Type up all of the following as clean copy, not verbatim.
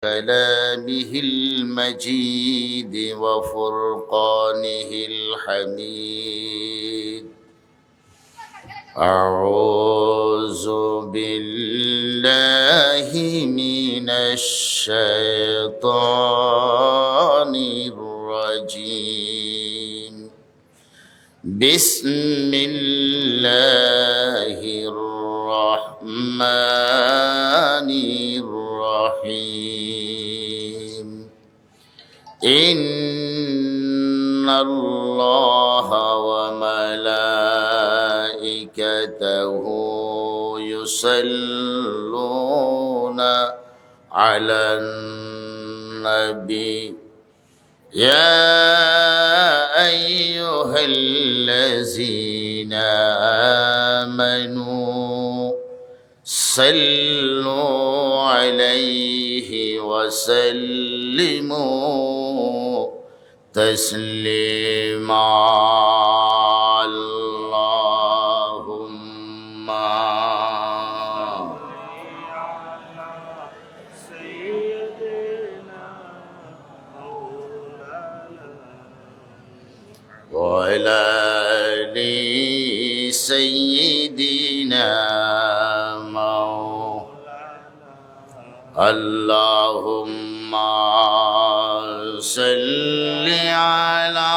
كلامه المجيد وفرقانه الحميد. أعوذ بالله من الشيطان الرجيم. بسم الله الرحمن الرحيم. إن الله وملائكته يصلون على النبي يا أيها الذين آمنوا صلوا عليه وسلموا تسليما. اللهم وعلى آل سيدنا اللهم صل على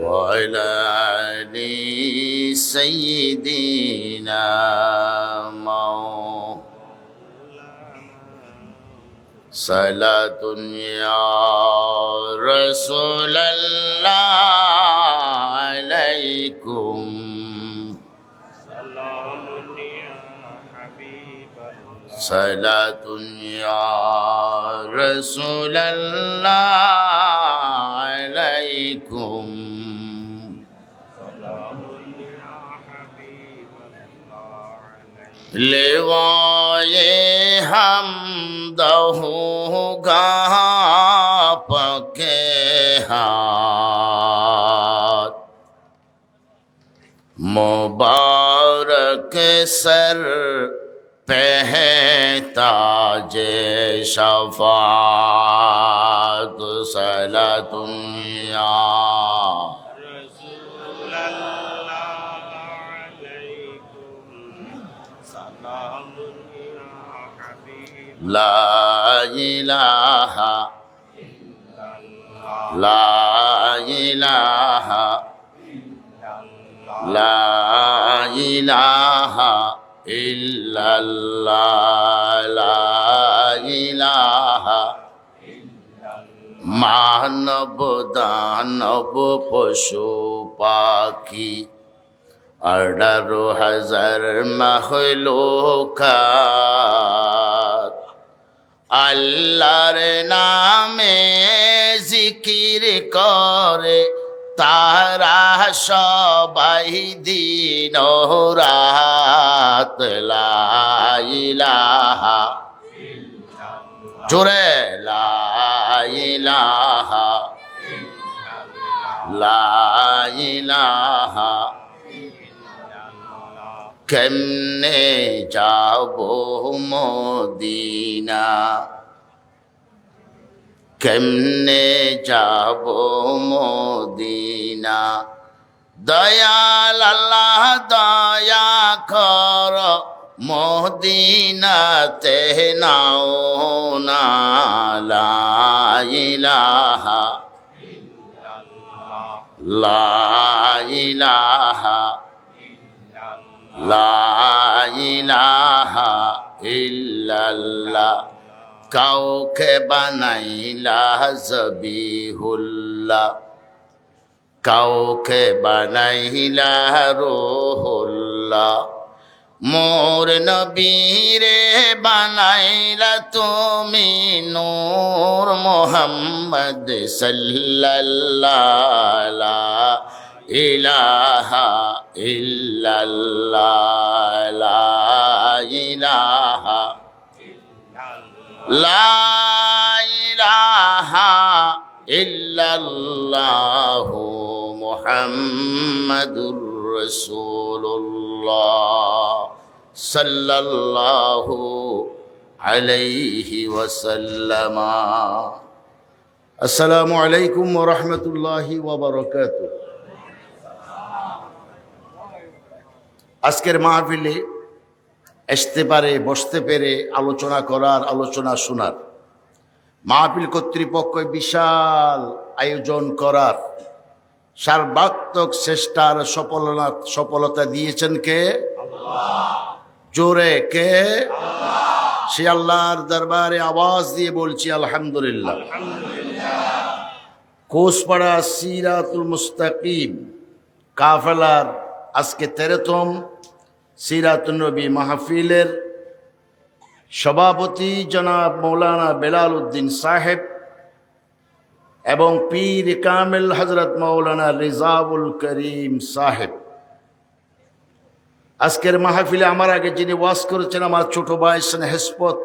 وعلى آل سيدنا صلاة يا رسول الله عليكم صلاة يا رسول الله عليكم लेवाए हमदहु गा पके हाथ मुबारक सर पे है ताजे शफात सलातुन्या لا إله لا إله لا إله إلا الله لا إله মানব দানব পশু পাখি 18,000 মাখলুকাত আল্লাহর নামে জিকির করে তারা সবাই দিন ও রাত লা ইলাহা জোরে লা ইলাহা লা ইলাহা কেমনে যাবো মদিনা কেমনে যাবো মদিনা দয়াল আল্লাহ দয়া কর মদিনাতে নাও না লা ইলাহা লা ইলাহা লা ইলাহা ইল্লাল্লাহ কাউকে বানাইলা জবিহুল্লাহ কাউকে বানাইলা রুহুল্লাহ মোর নবীরে বানাইলা তুমি নূর মুহাম্মদ সাল্লাল্লাহু ইলাহা ইল্লাল্লাহ লা ইলাহা লা ইলাহা ইল্লাল্লাহু মুহাম্মাদুর রাসূলুল্লাহ সাল্লাল্লাহু আলাইহি ওয়াসাল্লাম। আসসালামু আলাইকুম ওয়া রাহমাতুল্লাহি ওয়া বারাকাতুহু। আজকের মাহফিলে আসতে পারে, বসতে পেরে আলোচনা করার, আলোচনা শোনার, মাহফিল কর্তৃপক্ষ বিশাল আয়োজন করার সর্বাত্মক চেষ্টার সফলতা দিয়েছেন কে? জোরে কে? সে আল্লাহর দরবারে আওয়াজ দিয়ে বলছি আলহামদুলিল্লাহ। কোসপাড়া সিরাতুল মুস্তাকিম কাফেলার আজকে 13তম সিরাতুন নবী মাহফিলের সভাপতি জনাব মৌলানা বেলাল উদ্দিন সাহেব এবং পীর কামেল হজরত মৌলানা রিজাউল করিম সাহেব। আজকের মাহফিলে আমার আগে যিনি ওয়াজ করেছেন আমার ছোট ভাই হেসপত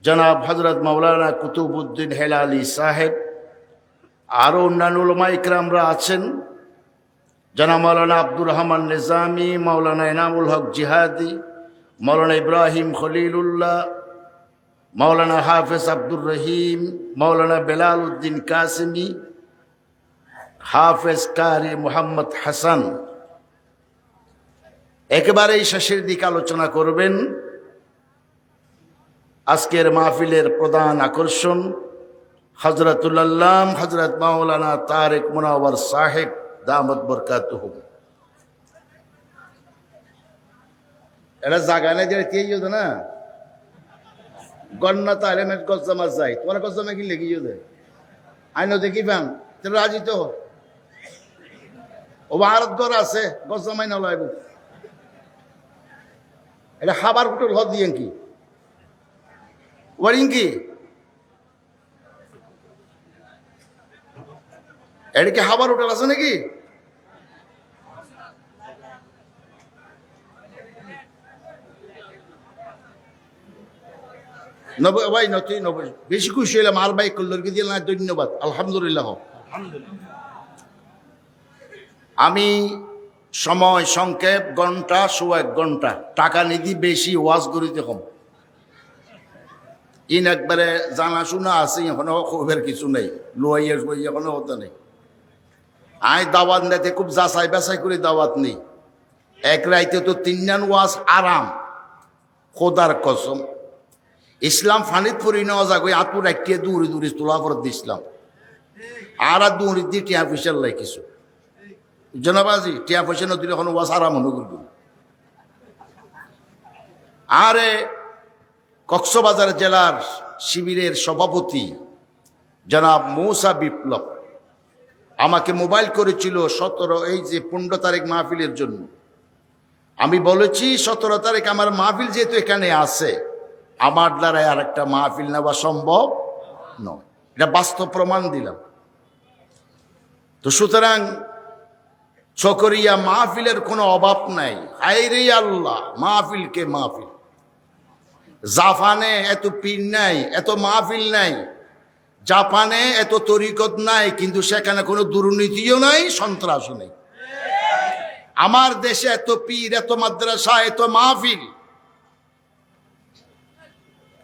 জনাব হজরত মৌলানা কুতুবউদ্দিন হেলালি সাহেব। আরও অন্যান্য উলামা ইকরামরা আছেন, জনাব মৌলানা আব্দুর রহমান নিজামী, মৌলানা এনামুল হক জিহাদি, মৌলানা ইব্রাহিম খলিলুল্লাহ, মৌলানা হাফেজ আব্দুর রহিম, মৌলানা বেলাল উদ্দিন কাসেমি, হাফেজ কারি মোহাম্মদ হাসান। একেবারেই শেষের দিকে আলোচনা করবেন আজকের মাহফিলের প্রধান আকর্ষণ হযরতুল আল্লাম হযরত মাওলানা তারেক মুনাওয়ার সাহেব দামত বরকাতুহু। এটা জায়গা নেই যে কে ইয়ে না গন্না তালেমের গজ্জামা যাই, তোমার গজ্জামা কি লেগে ইয়ে আইন দেখি পান তাহলে রাজি তো ও ভারত ঘর আছে গজ্জামাই না লাইব। এটা খাবার হোটেল ঘর দিয়ে কি ওয়ারিং কি এটা কি খাবার হোটেল আছে নাকি? ভাই নতুন বেশি খুশি হইলাম আর ভাই কল্লোরকে দিয়ে না, ধন্যবাদ আলহামদুলিল্লাহ। আমি সময় সংক্ষেপ, ঘন্টা সোয়া 1 ঘন্টা, টাকা নিধি বেশি, ওয়াজ করিতে কম। ইন একবারে জানাশোনা আছে, এখনো খবরের কিছু নেই, লোয়াইয়ের এখনো হতে নেই। আয় দাওয়াত নিতে খুব যাচাই বাছাই করে দাওয়াত নেই। এক রাইতে তো 3 ওয়াজ আরাম, খোদার কসম। ইসলাম ফানিত পরি নেওয়া যাক, ওই আতুর একটিয়ে দূরে দূরে তোলা করে দিয়েছিলাম। আর দূরে দিয়ে টিয়া পয়সার লাই কিছু জনাবাজি টিয়া পয়সা নদীর এখন ওয়াজ আরাম অনুগুল। আরে কক্সবাজার জেলার শিবিরের সভাপতি জনাব মৌসা বিপ্লব আমাকে মোবাইল করেছিল 15 তারিখ মাহফিলের জন্য। আমি বলেছি 17 তারিখ আমার মাহফিল যেহেতু এখানে আছে, আমার দ্বারা আর একটা মাহফিল নেওয়া সম্ভব নয়, এটা বাস্তব প্রমাণ দিলাম। তো সুতরাং চকরিয়া মাহফিলের কোনো অভাব নাই। হায়রে আল্লাহ, মাহফিলকে মাহফিল। জাপানে এত পীর নাই, এত মাহফিল নাই। জাপানে এত তরিকত নাই, কিন্তু সেখানে কোনো দুর্নীতিও নাই, সন্ত্রাসও নেই। আমার দেশে এত পীর, এত মাদ্রাসা, এত মাহফিল,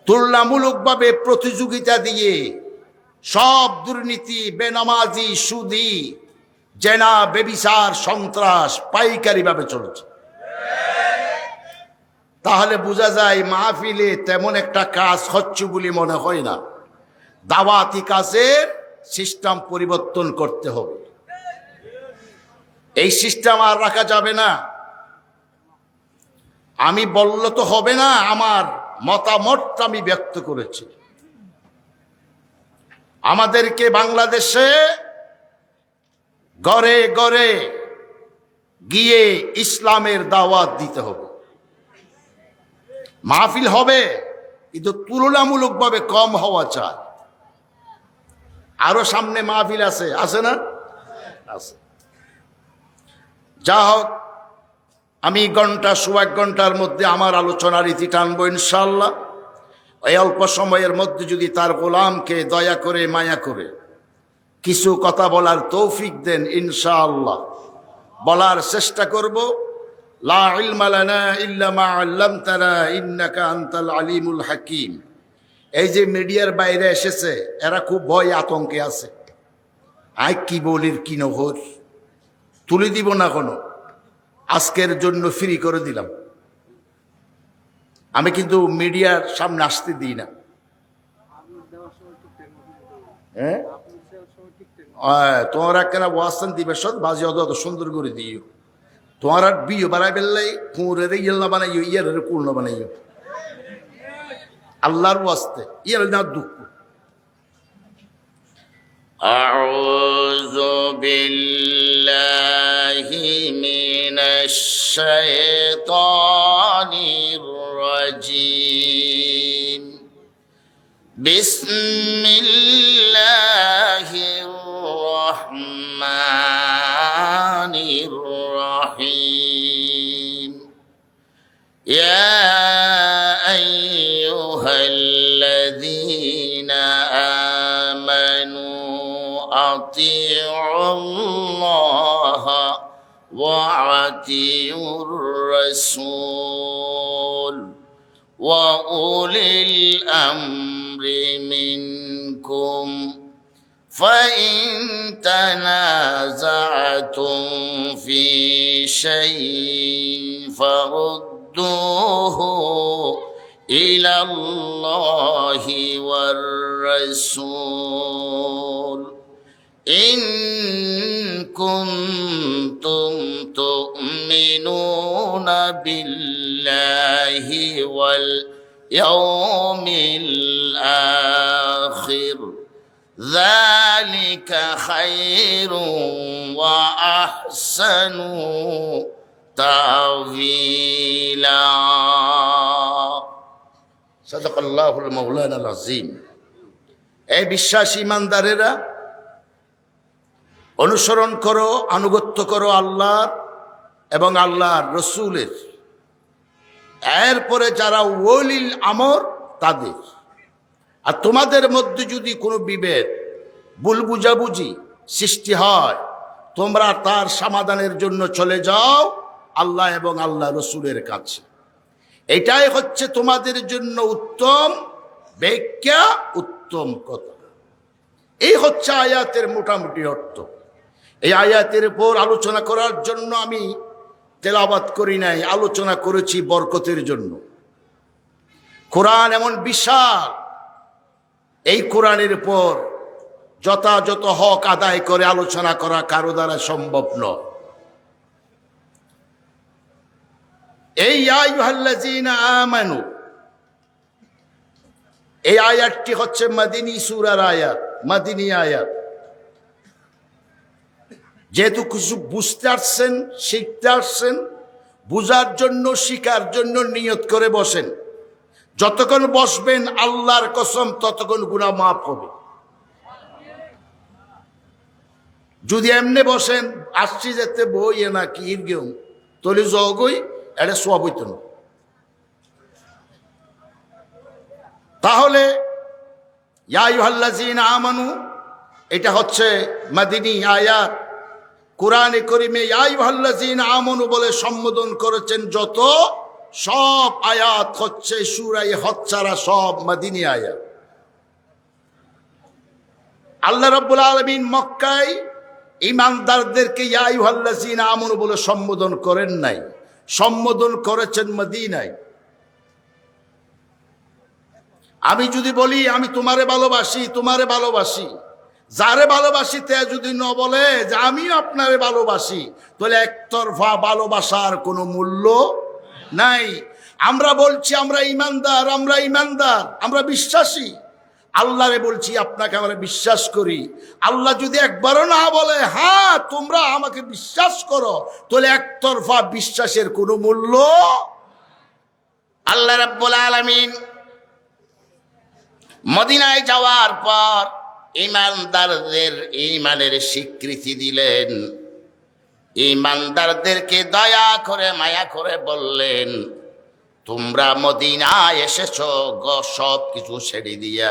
তুলনামূলকভাবে প্রতিযোগিতা দিয়ে সব দুর্নীতি, বেনামাজি, সুদি, জেনা, বেবিচার, সন্ত্রাস পাইকারিভাবে চলছে। তাহলে বোঝা যায় মাহফিলে তেমন একটা কাজ হচ্ছে বলে মনে হয় না। দাওয়াতি কাজের সিস্টেম পরিবর্তন করতে হবে। এই সিস্টেম আর রাখা যাবে না। আমি বললে তো হবে না, আমার মতামতটা আমি ব্যক্ত করেছি। আমাদেরকে বাংলাদেশে ঘরে ঘরে গিয়ে ইসলামের দাওয়াত দিতে হবে। মাহফিল হবে, কিন্তু তুলনামূলকভাবে কম হওয়া চাই। আরো সামনে মাহফিল আছে, আছে না? আছে। যা হোক, আমি ঘন্টা সোয়া 1 ঘন্টার মধ্যে আমার আলোচনার ইতি টানবো ইনশাল্লাহ। এই অল্প সময়ের মধ্যে যদি তার গোলামকে দয়া করে, মায়া করে কিছু কথা বলার তৌফিক দেন ইনশাআল্লাহ, বলার চেষ্টা করব। লা ইলমা লানা ইল্লা মা আল্লামতানা ইন্নাকা আনতাল আলিমুল হাকিম। এই যে মিডিয়ার বাইরে এসেছে, এরা খুব ভয় আতঙ্কে আছে। আই কি বলির কি নহর তুলে দিব না, কোনো আজকের জন্য ফ্রি করে দিলাম। আমি কিন্তু মিডিয়ার সামনে আসতে দিই না। হ্যাঁ, তোমার কেনা ওয়াসান দিবে সব বাজি অত সুন্দর করে দিও। তোমার আর বিয়ে বানাই ফেললে কুঁড়ের ইয়েল না বানাইও, ইয়ার কুল না বানাইও, আল্লাহর ওয়াস্তে ইয়ার না দুঃখ। আউযু বিল্লাহি মিনাশ শাইতানির রাজীম। বিসমিল্লাহির রহমানির রহিম। ইয়া আইয়ুহাল্লাযীনা আমানু আতিউল্লাহা ওয়া আতিউর রাসূল ওয়া উলিল আমরি মিনকুম فإن تنازعتم في شيء فردوه إلى الله والرسول إن كنتم تؤمنون بالله واليوم الآخر ذلك خير وأحسن تأويلا صدق الله المولانا العظيم। এই বিশ্বাসী ইমানদারেরা, অনুসরণ করো, আনুগত্য করো আল্লাহর এবং আল্লাহর রসুলের। এরপরে যারা ওলিল আমর তাদের। আর তোমাদের মধ্যে যদি কোনো বিভেদ, ভুল বুঝাবুঝি সৃষ্টি হয়, তোমরা তার সমাধানের জন্য চলে যাও আল্লাহ এবং আল্লাহ রসুলের কাছে। এটাই হচ্ছে তোমাদের জন্য উত্তম ব্যাখ্যা, উত্তম কথা। এই হচ্ছে আয়াতের মোটামুটি অর্থ। এই আয়াতের উপর আলোচনা করার জন্য আমি তেলাওয়াত করি নাই, আলোচনা করেছি বরকতের জন্য। কোরআন এমন বিশাল, এই কোরআনের উপর যথাযথ হক আদায় করে আলোচনা করা কারো দ্বারা সম্ভব নয়। এই ইয়া আইয়ুহাল্লাযীনা আমানু, এই আয়াতটি হচ্ছে মদিনী সূরার আয়াত, মদিনী আয়াত। যেহেতু কিছু বুঝতে আসছেন, শিখতে আসছেন, বুঝার জন্য, শিখার জন্য নিয়ত করে বসেন। যতক্ষণ বসবেন আল্লাহর কসম ততক্ষণ গুনাহ মাফ হবে। যদি এমনি বসেন আসছি যেতে বইয়ে না কি গেম তলি জগই, এটা সব হইত না। তাহলে ইয়া আইয়ুহাল্লাযীনা আমানু, এটা হচ্ছে মদিনী আয়াত। কোরআনে কারীমে ইয়া আইয়ুহাল্লাযীনা আমানু বলে সম্বোধন করেছেন যত, সব আয়াত হচ্ছে সূরা হজ ছাড়া সব মদিনী আয়াত। আল্লাহ রাব্বুল আলামিন মক্কায় ঈমানদারদেরকে ইয়া আইয়ুহাল্লাযীনা আমানু বলে সম্বোধন করেন নাই, সম্বোধন করেছেন মদিনায়। আমি যদি বলি আমি তোমারে ভালোবাসি, তোমারে ভালোবাসি, যারে ভালোবাসি তে যদি ন বলে যে আমি আপনারে ভালোবাসি, তাহলে একতরফা ভালোবাসার কোনো মূল্য নাই। আমরা বলছি আমরা ইমানদার, আমরা ইমানদার, আমরা বিশ্বাসী। আল্লাহরে বলছি আপনাকে আমরা বিশ্বাস করি। আল্লাহ যদি একবারও না বলে হ্যাঁ তোমরা আমাকে বিশ্বাস করো, তাহলে একতরফা বিশ্বাসের কোনো মূল্য। আল্লাহ রাব্বুল আলামিন মদিনায় যাওয়ার পর ঈমানদারদের ঈমানের স্বীকৃতি দিলেন। ঈমানদারদেরকে দয়া করে মায়া করে বললেন, তোমরা মদিনায় এসেছো সব কিছু ছেড়ে দিয়া,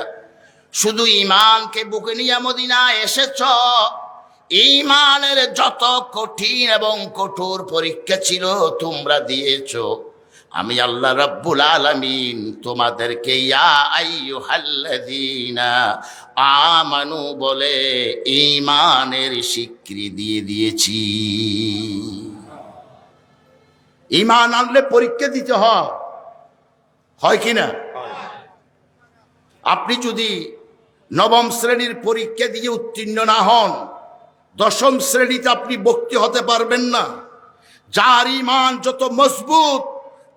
শুধু ঈমানকে বুকে নিয়ে মদিনায় এসেছো। ঈমানের যত কঠিন এবং কঠোর পরীক্ষা ছিল তোমরা দিয়েছো, আমি আল্লাহ রাব্বুল আলামিন তোমাদেরকে ইয়া আইয়ুহাল্লাযীনা আমানু বলে ঈমানের স্বীকৃতি দিয়ে দিয়েছি। ঈমান আনলে পরীক্ষা দিতে হয় কি না? আপনি যদি নবম শ্রেণীর পরীক্ষা দিয়ে উত্তীর্ণ না হন, দশম শ্রেণীতে আপনি ভর্তি হতে পারবেন না। যার ঈমান যত মজবুত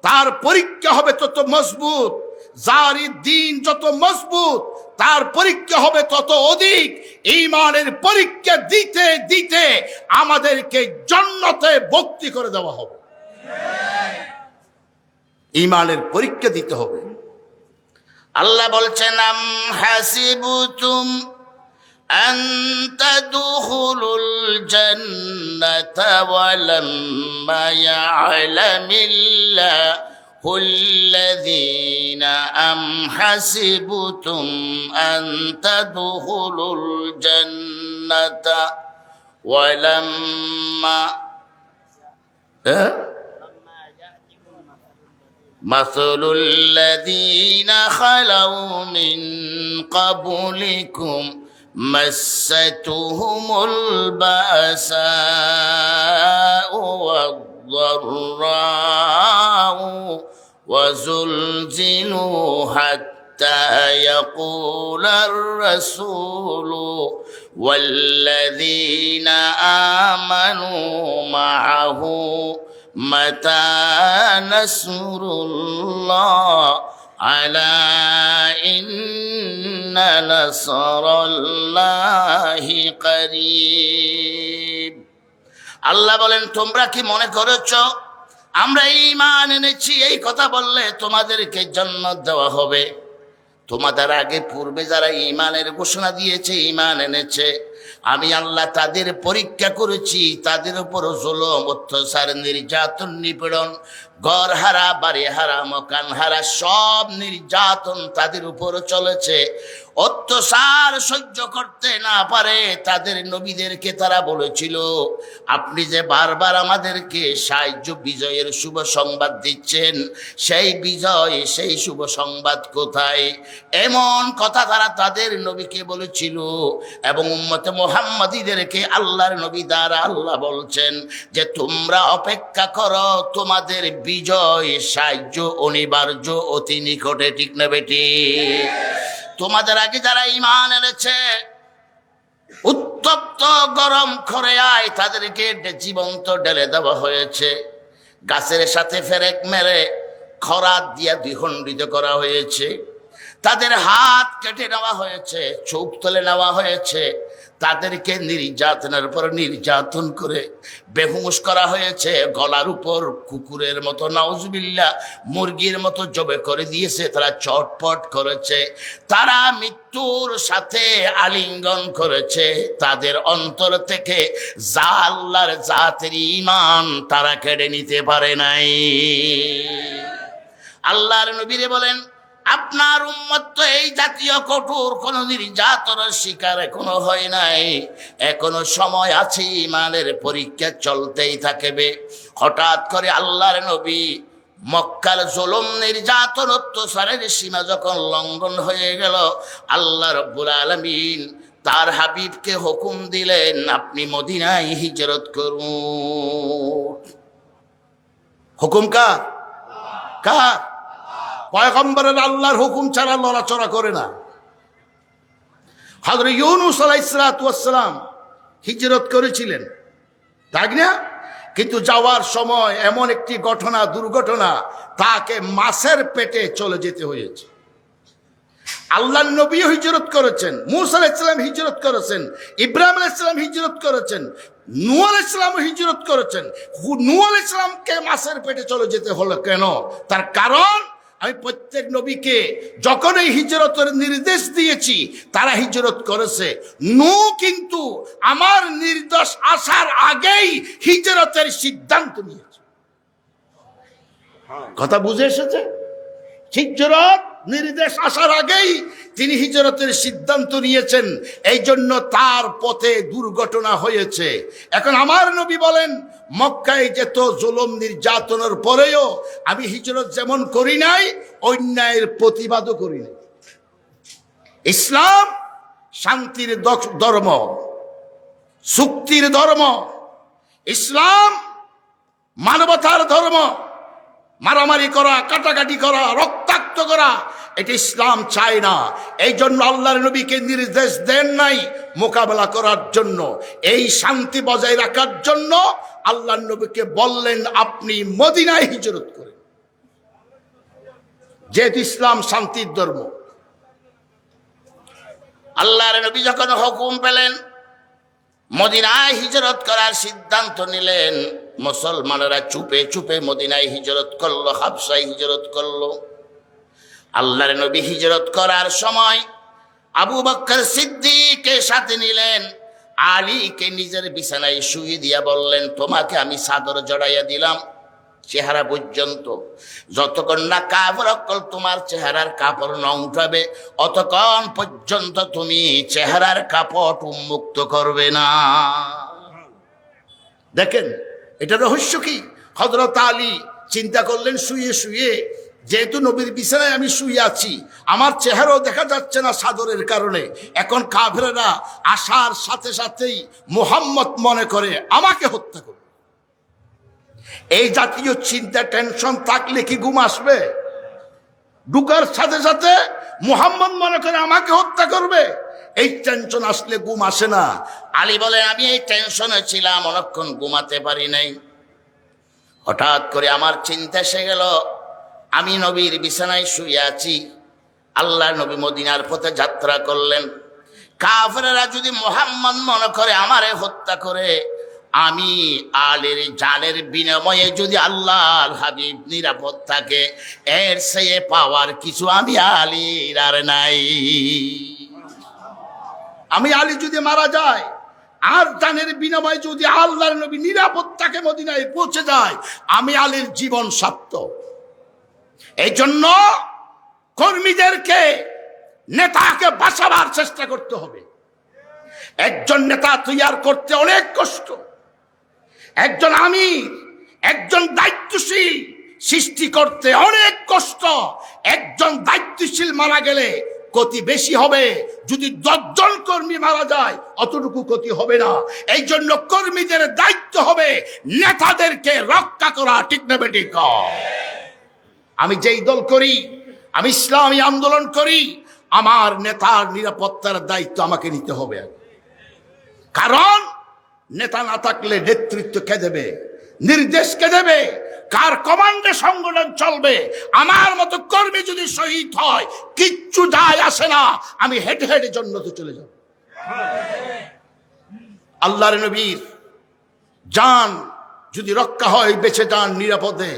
তার পরীক্ষা হবে তত মজবুত, যার দ্বীন যত মজবুত তার পরীক্ষা হবে তত অধিক। ঈমানের পরীক্ষা দিতে দিতে আমাদেরকে জান্নাতে ভর্তি করে দেওয়া হবে। ঈমানের পরীক্ষা দিতে হবে। আল্লাহ বলছেন, আম হাসিবতুম আন তাদখুলুল জান্নাতা ওয়া লাম্মা ইয়া'লামিল্লাহুল্লাযীনা আম হাসিবতুম আন তাদখুলুল জান্নাতা ওয়া লাম্মা مثل الذين خلوا من قبلكم مستهم البأساء والضراء وزلزلوا حتى يقول الرسول والذين آمنوا معه متى نصر الله ألا إن نصر الله قريب। আল্লাহ বলেন, তোমরা কি মনে করেছো আমরা ঈমান এনেছি এই কথা বললে তোমাদেরকে জান্নাত দেওয়া হবে? তোমাদের আগে পূর্বে যারা ঈমানের ঘোষণা দিয়েছে, ঈমান এনেছে, আমি আল্লাহ তাদের পরীক্ষা করেছি। তাদের উপর জুলুম, অত্যাচার, নির্যাতন, নিপীড়ন, ঘর হারা, বাড়ি হারা, মকান হারা সব নির্যাতন তাদের উপর চলেছে। অত্যাচার সহ্য করতে না পারে তাদের নবীদেরকে তারা বলেছিল, আপনি যে বারবার আমাদেরকে সাহায্য বিজয়ের শুভ সংবাদ দিচ্ছেন, সেই বিজয়, সেই শুভ সংবাদ কোথায়? এমন কথা তারা তাদের নবীকে বলেছিল। এবং উম্মতে মুহাম্মাদীদেরকে আল্লাহর নবী দ্বারা আল্লাহ বলছেন যে তোমরা অপেক্ষা করো, তোমাদের বিজয়, সাহায্য অনিবার্য, অতি নিকটে। ঠিক না বেটি? তোমাদের আগে যারা ঈমান এনেছে, উত্তপ্ত গরম খরায় তাদেরকে জীবন্ত ঢেলে দেওয়া হয়েছে। গাছের সাথে ফেরেক মেরে খরাত দিয়া দ্বিখণ্ডিত করা হয়েছে। তাদের হাত কেটে নেওয়া হয়েছে, চোখ তুলে নেওয়া হয়েছে। তাদেরকে নির্যাতনের পর নির্যাতন করে বেহুশ করা হয়েছে। গলার উপর কুকুরের মতো, নাউজুবিল্লাহ, মুরগির মতো জবে করে দিয়েছে। তারা চটপট করেছে, তারা মৃত্যুর সাথে আলিঙ্গন করেছে। তাদের অন্তর থেকে যা আল্লাহর জাতের ঈমান তারা কেড়ে নিতে পারে নাই। আল্লাহর নবীরে বলেন, আপনার উম্মত তো এই জাতীয় কঠোর কোন নির্যাতনের শিকার এখনো হয় নাই। এখনো সময় আছে, ঈমানের পরীক্ষা চলতেই থাকবে। হঠাৎ করে আল্লাহর নবী মক্কার জুলুম, নির্যাতন, অত্যাচারের সীমা যখন লঙ্ঘন হয়ে গেল, আল্লাহ রাব্বুল আলামিন তার হাবিবকে হুকুম দিলেন, আপনি মদিনায় হিজরত করুন। হুকুম কার? কার? পয়গম্বরের আল্লাহর হুকুম ছাড়া লড়াচড়া করে না। হযরত ইউনূস আলাইহিস সালাতু ওয়াস সালাম হিজরত করেছিলেন, তাই না? কিন্তু যাওয়ার সময় এমন একটি দুর্ঘটনা, তাকে মাছের পেটে চলে যেতে হয়েছে। আল্লাহর নবীও হিজরত করেছেন, মূসা আলাইহিস সালাম হিজরত করেছেন, ইব্রাহিম আলাইহিস সালাম হিজরত করেছেন, নূহ আলাইহিস সালাম হিজরত করেছেন। নূহ আলাইহিস সালামকে মাছের পেটে চলে যেতে হলো কেন? তার কারণ, আমি প্রত্যেক নবীকে যখন এই হিজরতের নির্দেশ দিয়েছি তারা হিজরত করেছে। নূহ কিন্তু আমার নির্দেশ আসার আগেই হিজরতের সিদ্ধান্ত নিয়েছে। কথা বুঝে এসেছে? হিজরত নির্দেশ আসার আগেই তিনি হিজরতের সিদ্ধান্ত নিয়েছেন, এই জন্য তার পথে দুর্ঘটনা হয়েছে। এখন আমার নবী বলেন, মক্কায় যেত জুলুম নির্যাতনের পরেও আমি হিজরত যেমন করি নাই, অন্যায়ের প্রতিবাদও করি নাই। ইসলাম শান্তির ধর্ম, চুক্তির ধর্ম, ইসলাম মানবতার ধর্ম। মারামারি করা, কাটাকাটি করা, রক্তাক্ত করা, এটা ইসলাম চায় না। এই জন্য আল্লাহর নবীকে নির্দেশ দেন নাই মোকাবেলা করার জন্য। এই শান্তি বজায় রাখার জন্য আল্লাহর নবীকে বললেন, আপনি মদিনায় হিজরত করেন, যেহেতু ইসলাম শান্তির ধর্ম। আল্লাহর নবী যখন হুকুম পেলেন, মদিনায় হিজরত করার সিদ্ধান্ত নিলেন, মুসলমানেরা চুপে চুপে মদিনায় হিজরত করলো, হাবশায় হিজরত করলো। আল্লাহর নবী হিজরত করার সময় আবু বকর সিদ্দিককে সাথে নিলেন, আলীকে নিজের বিছানায় শুয়ে দিয়া বললেন, তোমাকে আমি চাদর জড়াইয়া দিলাম চেহারা পর্যন্ত, যতক্ষণ না কাপড় তোমার চেহারার কাপড় না উঠাবে অতক্ষণ পর্যন্ত তুমি চেহারার কাপড় উন্মুক্ত করবে না। দেখেন এটা রহস্য কি? হযরত আলী চিন্তা করলেন, শুয়ে শুয়ে যেহেতু নবীর বিছানায় আমি শুয়ে আছি, আমার চেহারাও দেখা যাচ্ছে না চাদরের কারণে, এখন কাফেররা আসার সাথে সাথেই মুহাম্মদ মনে করে আমাকে হত্যা করবে। এই জাতীয় চিন্তা টেনশন থাকলে কি ঘুম আসবে? ঢুকার সাথে সাথে মুহাম্মদ মনে করে আমাকে হত্যা করবে, এই টেনশন আসলে ঘুম আসে না। আলী বলে, আমি এই টেনশনে ছিলাম, অনেকক্ষণ ঘুমাতে পারি নাই। হঠাৎ করে আমার চিন্তা এসে গেল, আমি নবীর বিছানায় শুয়ে আছি, আল্লাহ নবী মদিনার পথে যাত্রা করলেন। কাফেররা যদি মুহাম্মদ মনে করে আমারে হত্যা করে, আমি আলীর জানের বিনিময়ে যদি আল্লাহর হাবিব নিরাপদ থাকে, এর চেয়ে পাওয়ার কিছু আমি আলীর আর নাই। আমি আলী যদি মারা যায় আর জানের বিনিময়ে যদি আল্লাহর নবী নিরাপদ থাকে, মদিনায় পৌঁছে যায়, আমি আলীর জীবন সার্থক। এই জন্য কর্মীদেরকে, নেতাকে বাঁচাবার চেষ্টা করতে হবে। একজন নেতা তৈরি করতে অনেক কষ্ট, একজন আমির, একজন দায়িত্বশীল সৃষ্টি করতে অনেক কষ্ট। একজন দায়িত্বশীল মারা গেলে ক্ষতি বেশি হবে, যদি 10 জন কর্মী মারা যায় অতটুকু ক্ষতি হবে না। এই জন্য কর্মীদের দায়িত্ব হবে নেতাদেরকে রক্ষা করা, ঠিক না বেঠিক? আমি যেই দল করি, আমি ইসলামী আন্দোলন করি, আমার নেতার নিরাপত্তার দায়িত্ব আমাকে নিতে হবে। কারণ নেতা না থাকলে নেতৃত্ব কে দেবে, নির্দেশ কে দেবে, কার কমান্ডে সংগঠন চলবে? আমার মতো কর্মী যদি শহীদ হয় কিচ্ছু যায় আসে না, আমি হেঁটে হেঁটে জান্নাতে চলে যাব। আল্লাহর নবীর জান যদি রক্ষা হয়, বেঁচে যান নিরাপদে,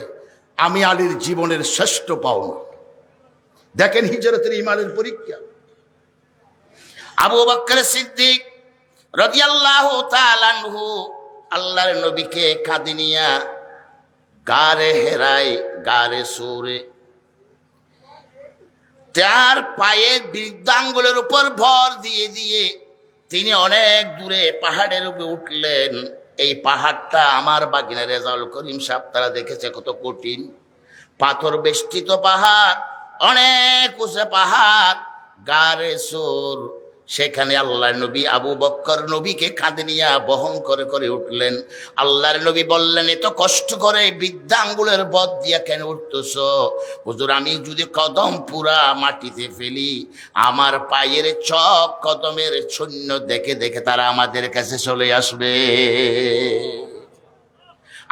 আমি আলীর জীবনের শ্রেষ্ঠ পাওনা। দেখেন হিজরতের ইমানের পরীক্ষা। আবু বকর সিদ্দিক রাদিয়াল্লাহু তাআলা আনহু আল্লাহর নবীকে কাঁধে নিয়া গারে হেরায়, গারে সুরে, তার পায়ে বৃদ্ধাঙ্গুলের উপর ভর দিয়ে দিয়ে তিনি অনেক দূরে পাহাড়ের উপরে উঠলেন। এই পাহাড়টা আমার বাগিনা রেজাউল করিম সাহেব তারা দেখেছে কত কঠিন, পাথর বেষ্টিত পাহাড়, অনেক উঁচু পাহাড়, গারে সুর। সেখানে আল্লাহর নবী আবু বকর নবীকে কাঁধে নিয়ে বহন করে করে উঠলেন। আল্লাহর নবী বললেন, এত কষ্ট করে বৃদ্ধাঙ্গুলের বদ দিয়া কেন উঠতেছ? হুজুর, আমি যদি কদম পুরা মাটিতে ফেলি, আমার পায়ের চক কদমের শূন্য দেখে দেখে তারা আমাদের কাছে চলে আসবে,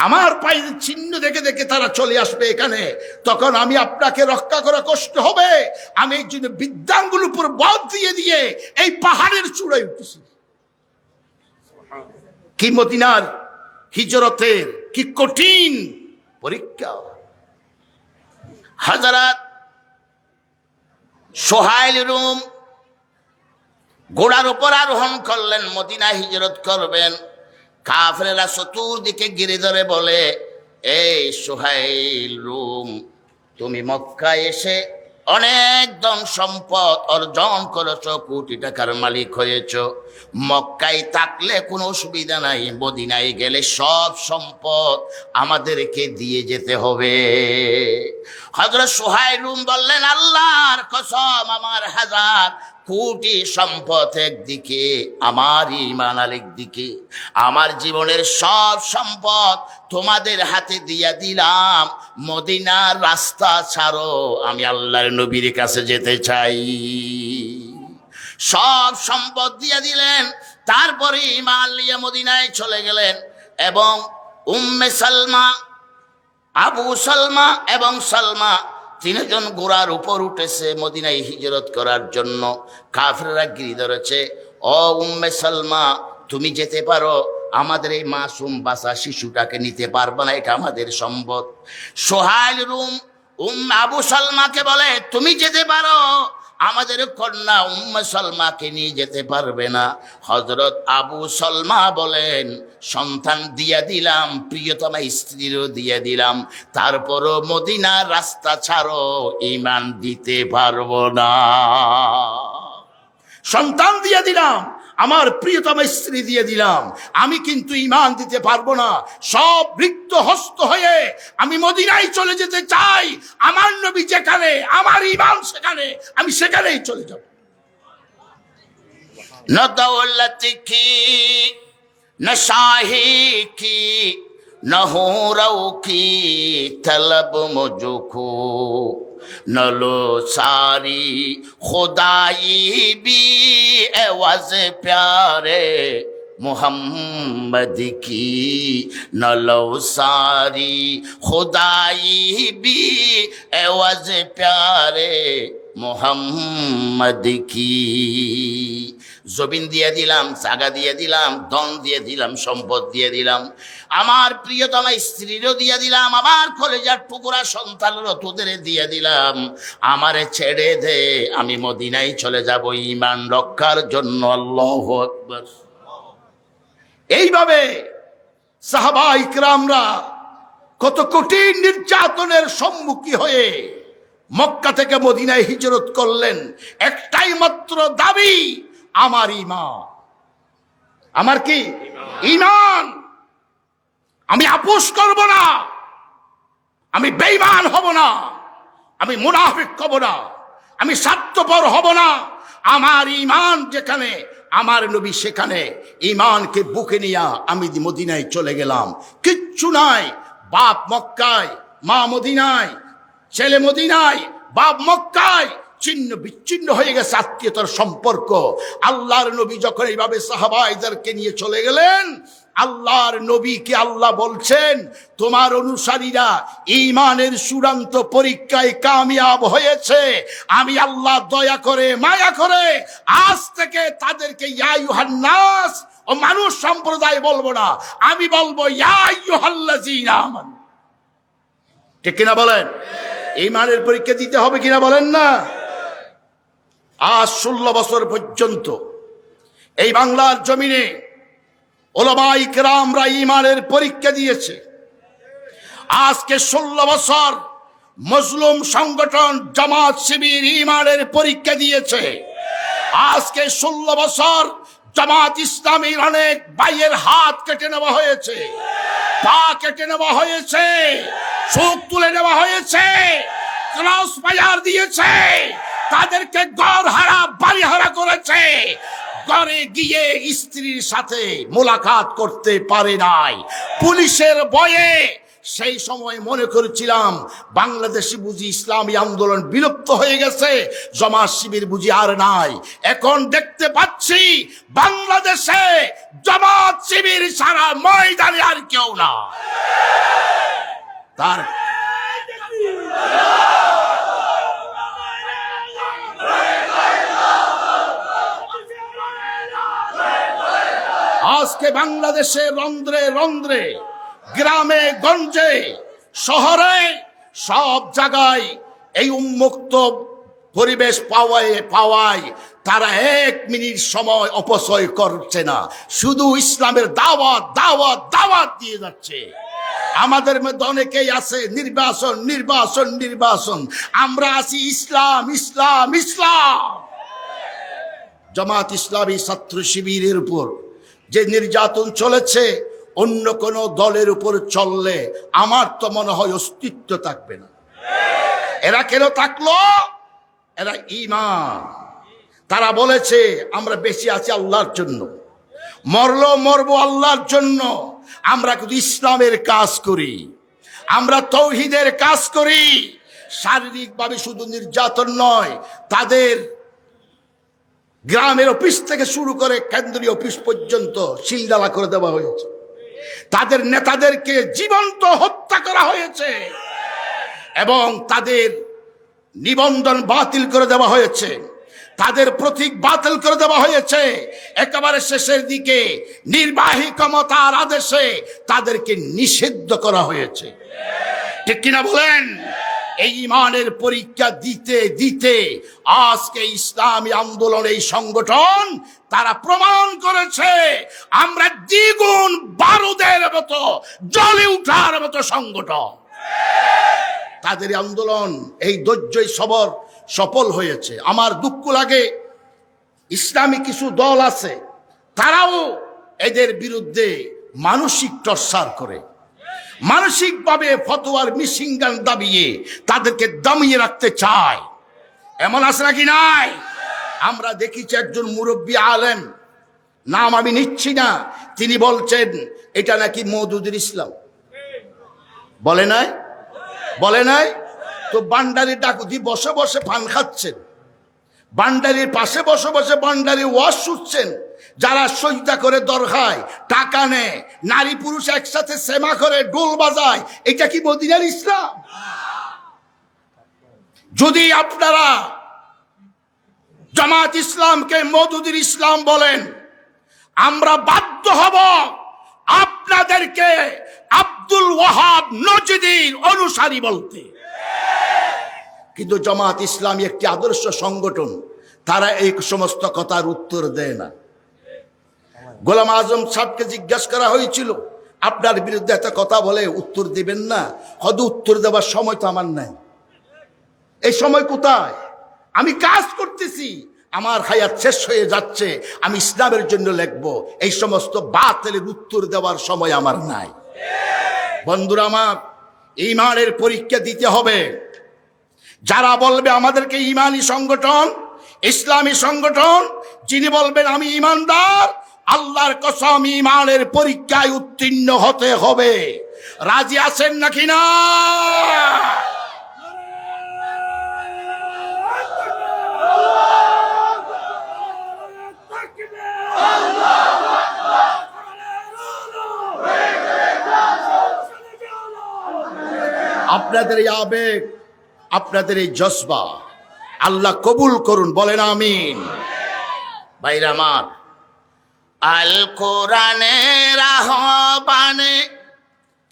আমার পায়ের চিহ্ন দেখে দেখে তারা চলে আসবে এখানে, তখন আমি আপনাকে রক্ষা করা কষ্ট হবে। আমি এই জন্য বৃদ্ধাঙ্গুল উপর বল দিয়ে দিয়ে এই পাহাড়ের চূড়ায় উঠেছি। কি মদিনার হিজরতের কি কঠিন পরীক্ষা! হযরত সোহাইল রুম ঘোড়ার উপর আরোহণ করলেন, মদিনা হিজরত করবেন। কাফেররা চতুর্দিকে ঘিরে ধরে বলে, এই সোহাইল রুম, তুমি মক্কায় এসে অনেক ধন সম্পদ অর্জন করেছ, কোটি টাকার মালিক হয়েছ। মক্কায় থাকলে কোনো অসুবিধা নাই, মদিনায় গেলে সব সম্পদ আমাদেরকে দিয়ে যেতে হবে। হযরত সুহাইল বললেন, আল্লাহর কসম, আমার হাজার কোটি সম্পদ একদিকে, আমার ঈমান আরেকদিকে, আমার জীবনের সব সম্পদ তোমাদের হাতে দিয়া দিলাম, মদিনার রাস্তা ছাড়ো, আমি আল্লাহর নবীর কাছে যেতে চাই। সব সম্পদ দিয়া দিলেন। তারপরে ঈমান নিয়ে মদিনায় চলে গেলেন এবং উম্মে সালমা, আবু সালমা এবং সালমা তিনজন ঘোড়ার উপর উঠেছে মদিনায় হিজরত করার জন্য। কাফেররা গিরি ধরেছে, ও উম্মে সালমা, তুমি যেতে পারো, আমাদের এই মাসুম বাসা শিশুটাকে নিতে পারবে না, এটা আমাদের সম্পদ। সোহাইল আবু সালমাকে বলে, তুমি যেতে পারো, আমাদের কন্যা উম্মে সালমাকে নিয়ে যেতে পারবে না। হযরত আবু সালমা বলেন, সন্তান দিয়া দিলাম, প্রিয়তমা স্ত্রীরও দিয়ে দিলাম, তারপরও মদিনার রাস্তা ছাড়ো, ঈমান দিতে পারবো না। সন্তান দিয়ে দিলাম, আমার প্রিয়তমা স্ত্রী দিয়ে দিলাম, আমি কিন্তু ঈমান দিতে পারবো না। সব রিক্ত হস্ত হয়ে আমি মদিনায় চলে যেতে চাই। আমার নবী যেখানে, আমার ঈমান সেখানে, আমি সেখানেই চলে যাব। না দৌলতি কি, না শাহি কি, না হুরাও কি তলব মুঝকো, न लो सारी खुदाई भी एवज प्यारे मोहम्मद की, न लो सारी खुदाई भी एवज प्यारे मोहम्मद की। জমিন দিয়ে দিলাম, জায়গা দিয়ে দিলাম, ধন দিয়ে দিলাম, সম্পদ দিয়ে দিলাম, আমার প্রিয়তমা স্ত্রীরও দিয়ে দিলাম, আমার কলেজার টুকরা সন্তানেরও তোদের দিয়ে দিলাম, আমারে ছেড়ে দে, আমি মদিনায় চলে যাব ঈমান রক্ষার জন্য। আল্লাহু আকবার। এইভাবে সাহাবা ইকরামরা কত কঠিন নির্যাতনের সম্মুখীন হয়ে মক্কা থেকে মদিনায় হিজরত করলেন। একটাই মাত্র দাবি, আমার ঈমান। আমার কি ঈমান? আমি আপোষ করব না, আমি বেঈমান হব না, আমি মুনাফিক হব না, আমি স্বার্থপর হব না। আমার ঈমান যেখানে, আমার নবী সেখানে, ঈমানকে বুকে নিয়ে আমি মদিনায় চলে গেলাম। কিচ্ছু নাই, বাপ মক্কায়, মা মদিনায়, ছেলে মদিনায়, বাপ মক্কায়, ছিন্ন বিচ্ছিন্ন হয়ে গেছে আত্মীয়তার সম্পর্ক। আল্লাহর নবী যখন এইভাবে সাহাবাইদেরকে নিয়ে চলে গেলেন, আল্লাহর নবীকে আল্লাহ বলছেন, তোমার অনুসারীরা ঈমানের চূড়ান্ত পরীক্ষায় কামিয়াব হয়েছে, আমি আল্লাহ দয়া করে মায়া করে আজ থেকে তাদেরকে ইয়া আইয়ুহান নাস, ও মানুষ সম্প্রদায় বলবো না, আমি বলবো ইয়া আইয়ুহাল্লাযীনা আমানু। ঠিক কিনা বলেন? ঈমানের পরীক্ষা দিতে হবে কিনা বলেন না? আজ 16 বছর পর্যন্ত এই বাংলার জমিনে উলামায়ে কেরামরা ঈমানের পরীক্ষা দিয়েছে। আজকে 16 বছর মুসলিম সংগঠন জামাত শিবির ঈমানের পরীক্ষা দিয়েছে। আজকে 16 বছর জামাত ইসলামীর অনেক ভাইয়ের হাত কেটে নেওয়া হয়েছে, পা কেটে নেওয়া হয়েছে, চোখ তুলে নেওয়া হয়েছে, ক্রস ফায়ার দিয়েছে, তাদেরকে ঘর হারা বাড়ি হারা করেছে। ঘরে গিয়ে স্ত্রীর সাথে মোলাকাত করতে পারে নাই পুলিশের ভয়ে। সেই সময় মনে করেছিলাম বাংলাদেশে বুঝি ইসলামী আন্দোলন বিলুপ্ত হয়ে গেছে, জামাত শিবির বুঝি আর নাই। এখন দেখতে পাচ্ছি বাংলাদেশে জামাত শিবির সারা ময়দানে আর কেউ না। তার আজকে বাংলাদেশে রন্ধ্রে রন্ধ্রে, গ্রামে গঞ্জে, শহরে, সব জায়গায় এই উন্মুক্ত পরিবেশ পাওয়ায় তারা 1 মিনিট সময় অপচয় করছে না, শুধু ইসলামের দাওয়াত দাওয়াত দাওয়াত দিয়ে যাচ্ছে। আমাদের মধ্যে অনেকেই আছে নির্বাচন নির্বাচন নির্বাচন, আমরা আছি ইসলাম ইসলাম ইসলাম। জামাত ইসলামী ছাত্র শিবিরের উপর যে নির্যাতন চলেছে, অন্য কোন দলের উপর চললে আমার তো মনে হয় অস্তিত্ব থাকবে না। এরা কেন থাকলো? এরা ঈমান। তারা বলেছে আমরা বেঁচে আছি আল্লাহর জন্য, মরলো মরবো আল্লাহর জন্য। আমরা কিন্তু ইসলামের কাজ করি, আমরা তৌহিদের কাজ করি। শারীরিকভাবে শুধু নির্যাতন নয়, তাদের গ্রামের অফিস থেকে শুরু করে কেন্দ্রীয় অফিস পর্যন্ত সিলগালা করে দেওয়া হয়েছে। তাদের নেতাদেরকে জীবন্ত হত্যা করা হয়েছে এবং তাদের নিবন্ধন বাতিল করে দেওয়া হয়েছে, তাদের প্রতীক বাতিল করে দেওয়া হয়েছে। একেবারে শেষের দিকে নির্বাহী ক্ষমতার আদেশে তাদেরকে নিষিদ্ধ করা হয়েছে। ঠিক কিনা বলেন? এই ঈমানের পরীক্ষা দিতে দিতে আজকে ইসলামী আন্দোলন, এই সংগঠন তারা প্রমাণ করেছে আমরা দ্বিগুণ বারুদের মতো জ্বলে উঠার মতো সংগঠন। তাদের আন্দোলন, এই ধৈর্যই সবর সফল হয়েছে। আমার দুঃখ লাগে, ইসলামী কিছু দল আছে, তারাও এদের বিরুদ্ধে মানসিক টর্চার করে, মানসিকভাবে ফতোয়ার মিশিংগান দাবিয়ে তাদেরকে দমিয়ে রাখতে চায়। এমন আছে নাকি নাই? আমরা দেখেছি একজন মুরব্বী আলেম, নাম আমি নিচ্ছি না, তিনি বলছেন এটা নাকি মওদুদুল ইসলাম। বলে নাই? বলে নাই? তো বান্ডারি ডাকুতি বসে বসে পান খাচ্ছেন, বান্ডারির পাশে বসে বসে বান্ডারি ওয়াজ শুনছেন। যারা সজদা করে দরগায় টাকা নেয়, নারী পুরুষ একসাথে সেমা করে ঢোল বাজায়, এটা কি মদিনার ইসলাম? যদি আপনারা জামাত ইসলামকে মওদুদুল ইসলাম বলেন, আমরা বাধ্য হব আপনাদেরকে আব্দুল ওয়াহাব নজদীর অনুসারী বলতে। কিন্তু জামাত ইসলামী একটি আদর্শ সংগঠন, তারা এই সমস্ত কথার উত্তর দেয় না। গোলাম আজম সাহেবকে জিজ্ঞাসা করা হয়েছিল, আপনার বিরুদ্ধে একটা কথা বলে উত্তর দিবেন না? হয়তো উত্তর দেওয়ার সময় তো আমার নাই। এই সময় কোথায়? আমি কাজ করতেছি, আমার হায়াত শেষ হয়ে যাচ্ছে, আমি ইসলামের জন্য লিখবো। এই সমস্ত বাতিলের উত্তর দেওয়ার সময় আমার নাই। বন্ধুরা আমার, ঈমানের পরীক্ষা দিতে হবে। যারা বলবে আমাদেরকে ঈমানি সংগঠন, ইসলামী সংগঠন, যিনি বলবেন আমি ঈমানদার, আল্লাহর কসম ঈমানের পরীক্ষায় উত্তীর্ণ হতে হবে। রাজি আছেন নাকি না? আপনাদের এই আবেগ, আপনাদের এই জজবা আল্লাহ কবুল করুন, বলেন আমিন। ভাইরা আমার, আল কোরআনের আহ্বানে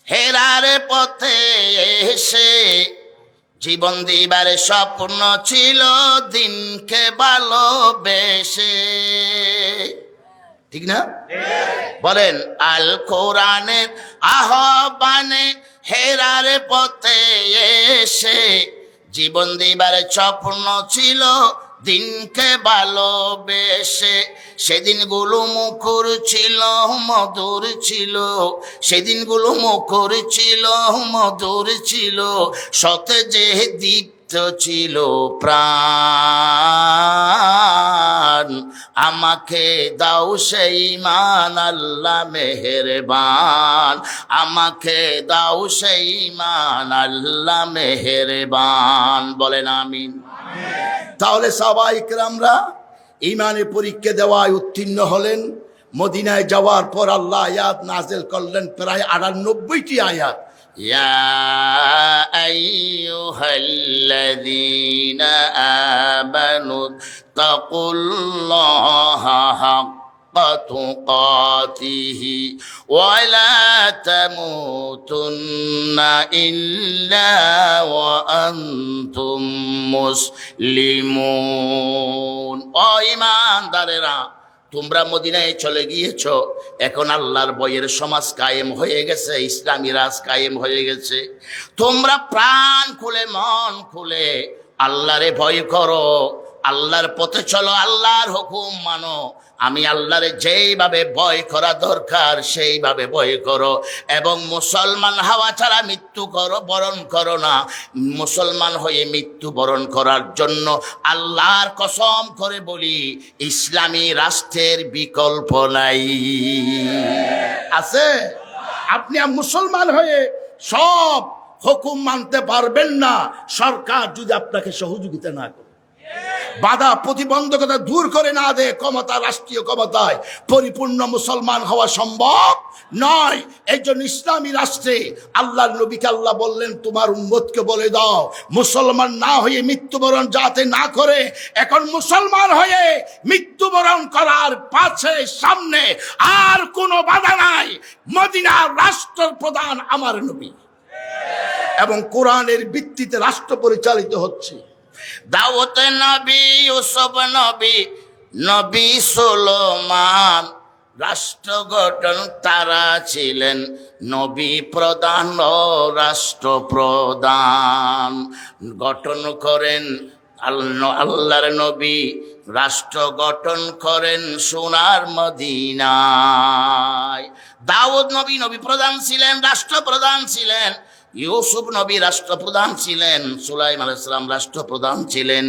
হেরার পথে এসে জীবন দিবার স্বপ্ন ছিল দিনকে ভালোবেসে। ঠিক না? বলেন, আল কোরআনের আহ্বানে হেরার পথে এসে জীবন দিবার স্বপ্ন ছিল দিনকে ভালোবেসে। সেদিনগুলো মুখর ছিল মধুর ছিল, সেদিনগুলো মুখর ছিল মধুর ছিল, সতেজে দীপ্ত ছিল প্রাণ। আমাকে দাও সেই ঈমান আল্লাহ মেহেরবান, আমাকে দাও সেই ঈমান আল্লাহ মেহেরবান, বলেন আমিন। তাহলে সাহাবায়ে কেরামরা ঈমানের পরীক্ষা দেওয়ায় উত্তীর্ণ হলেন। মদিনায় যাওয়ার পর আল্লাহ আয়াত নাযিল করলেন, প্রায় ৯৮টি আয়াত। ইয়া আইয়ুহাল্লাযীনা আমানু তাকুল্লাহা হাক্কা তুকাতিহি ওয়া লা তামুতুন্না ইল্লা ওয়া আনতুম মুসলিমুন। ও ঈমানদারেরা, তোমরা মদিনায় চলে গিয়েছ, এখন আল্লাহর বইয়ের সমাজ কায়েম হয়ে গেছে, ইসলামী রাজ কায়েম হয়ে গেছে। তোমরা প্রাণ খুলে মন খুলে আল্লাহরে ভয় করো, আল্লাহর পথে চলো, আল্লাহর হুকুম মানো। আমি আল্লাহরে যেইভাবে ভয় করা দরকার সেইভাবে ভয় করো, এবং মুসলমান হওয়া ছাড়া মৃত্যু বরণ করো না। মুসলমান হয়ে মৃত্যু বরণ করার জন্য আল্লাহর কসম করে বলি, ইসলামী রাষ্ট্রের বিকল্প নাই। আছে? আপনি মুসলমান হয়ে সব হুকুম মানতে পারবেন না, সরকার যদি আপনাকে সহযোগিতা না করে, বাধা প্রতিবন্ধকতা দূর করে না দেয়, ক্ষমতা রাষ্ট্রীয় ক্ষমতায় পরিপূর্ণ মুসলমান হওয়া সম্ভব নয়। এই জন্য ইসলামী রাষ্ট্রে আল্লাহর নবীকে আল্লাহ বললেন, তোমার উম্মতকে বলে দাও মুসলমান না হয়ে মৃত্যুবরণ যাতে না করে। এখন মুসলমান হয়ে মৃত্যুবরণ করার পাশে সামনে আর কোনো বাধা নাই। মদিনার রাষ্ট্রপ্রধান আমার নবী, এবং কোরআনের ভিত্তিতে রাষ্ট্র পরিচালিত হচ্ছে। দাউদ নবী, ইউসুফ নবী, নবী সুলেমান, রাষ্ট্র গঠন তারা ছিলেন নবী প্রধান ও রাষ্ট্রপ্রধান। গঠন করেন আল্লাহর নবী, রাষ্ট্র গঠন করেন সোনার মদিনায়। দাউদ নবী নবী প্রধান ছিলেন, রাষ্ট্রপ্রধান ছিলেন। ইউসুফ নবী রাষ্ট্রপ্রধান ছিলেন, সুলাইমান আলাইহিস সালাম রাষ্ট্রপ্রধান ছিলেন।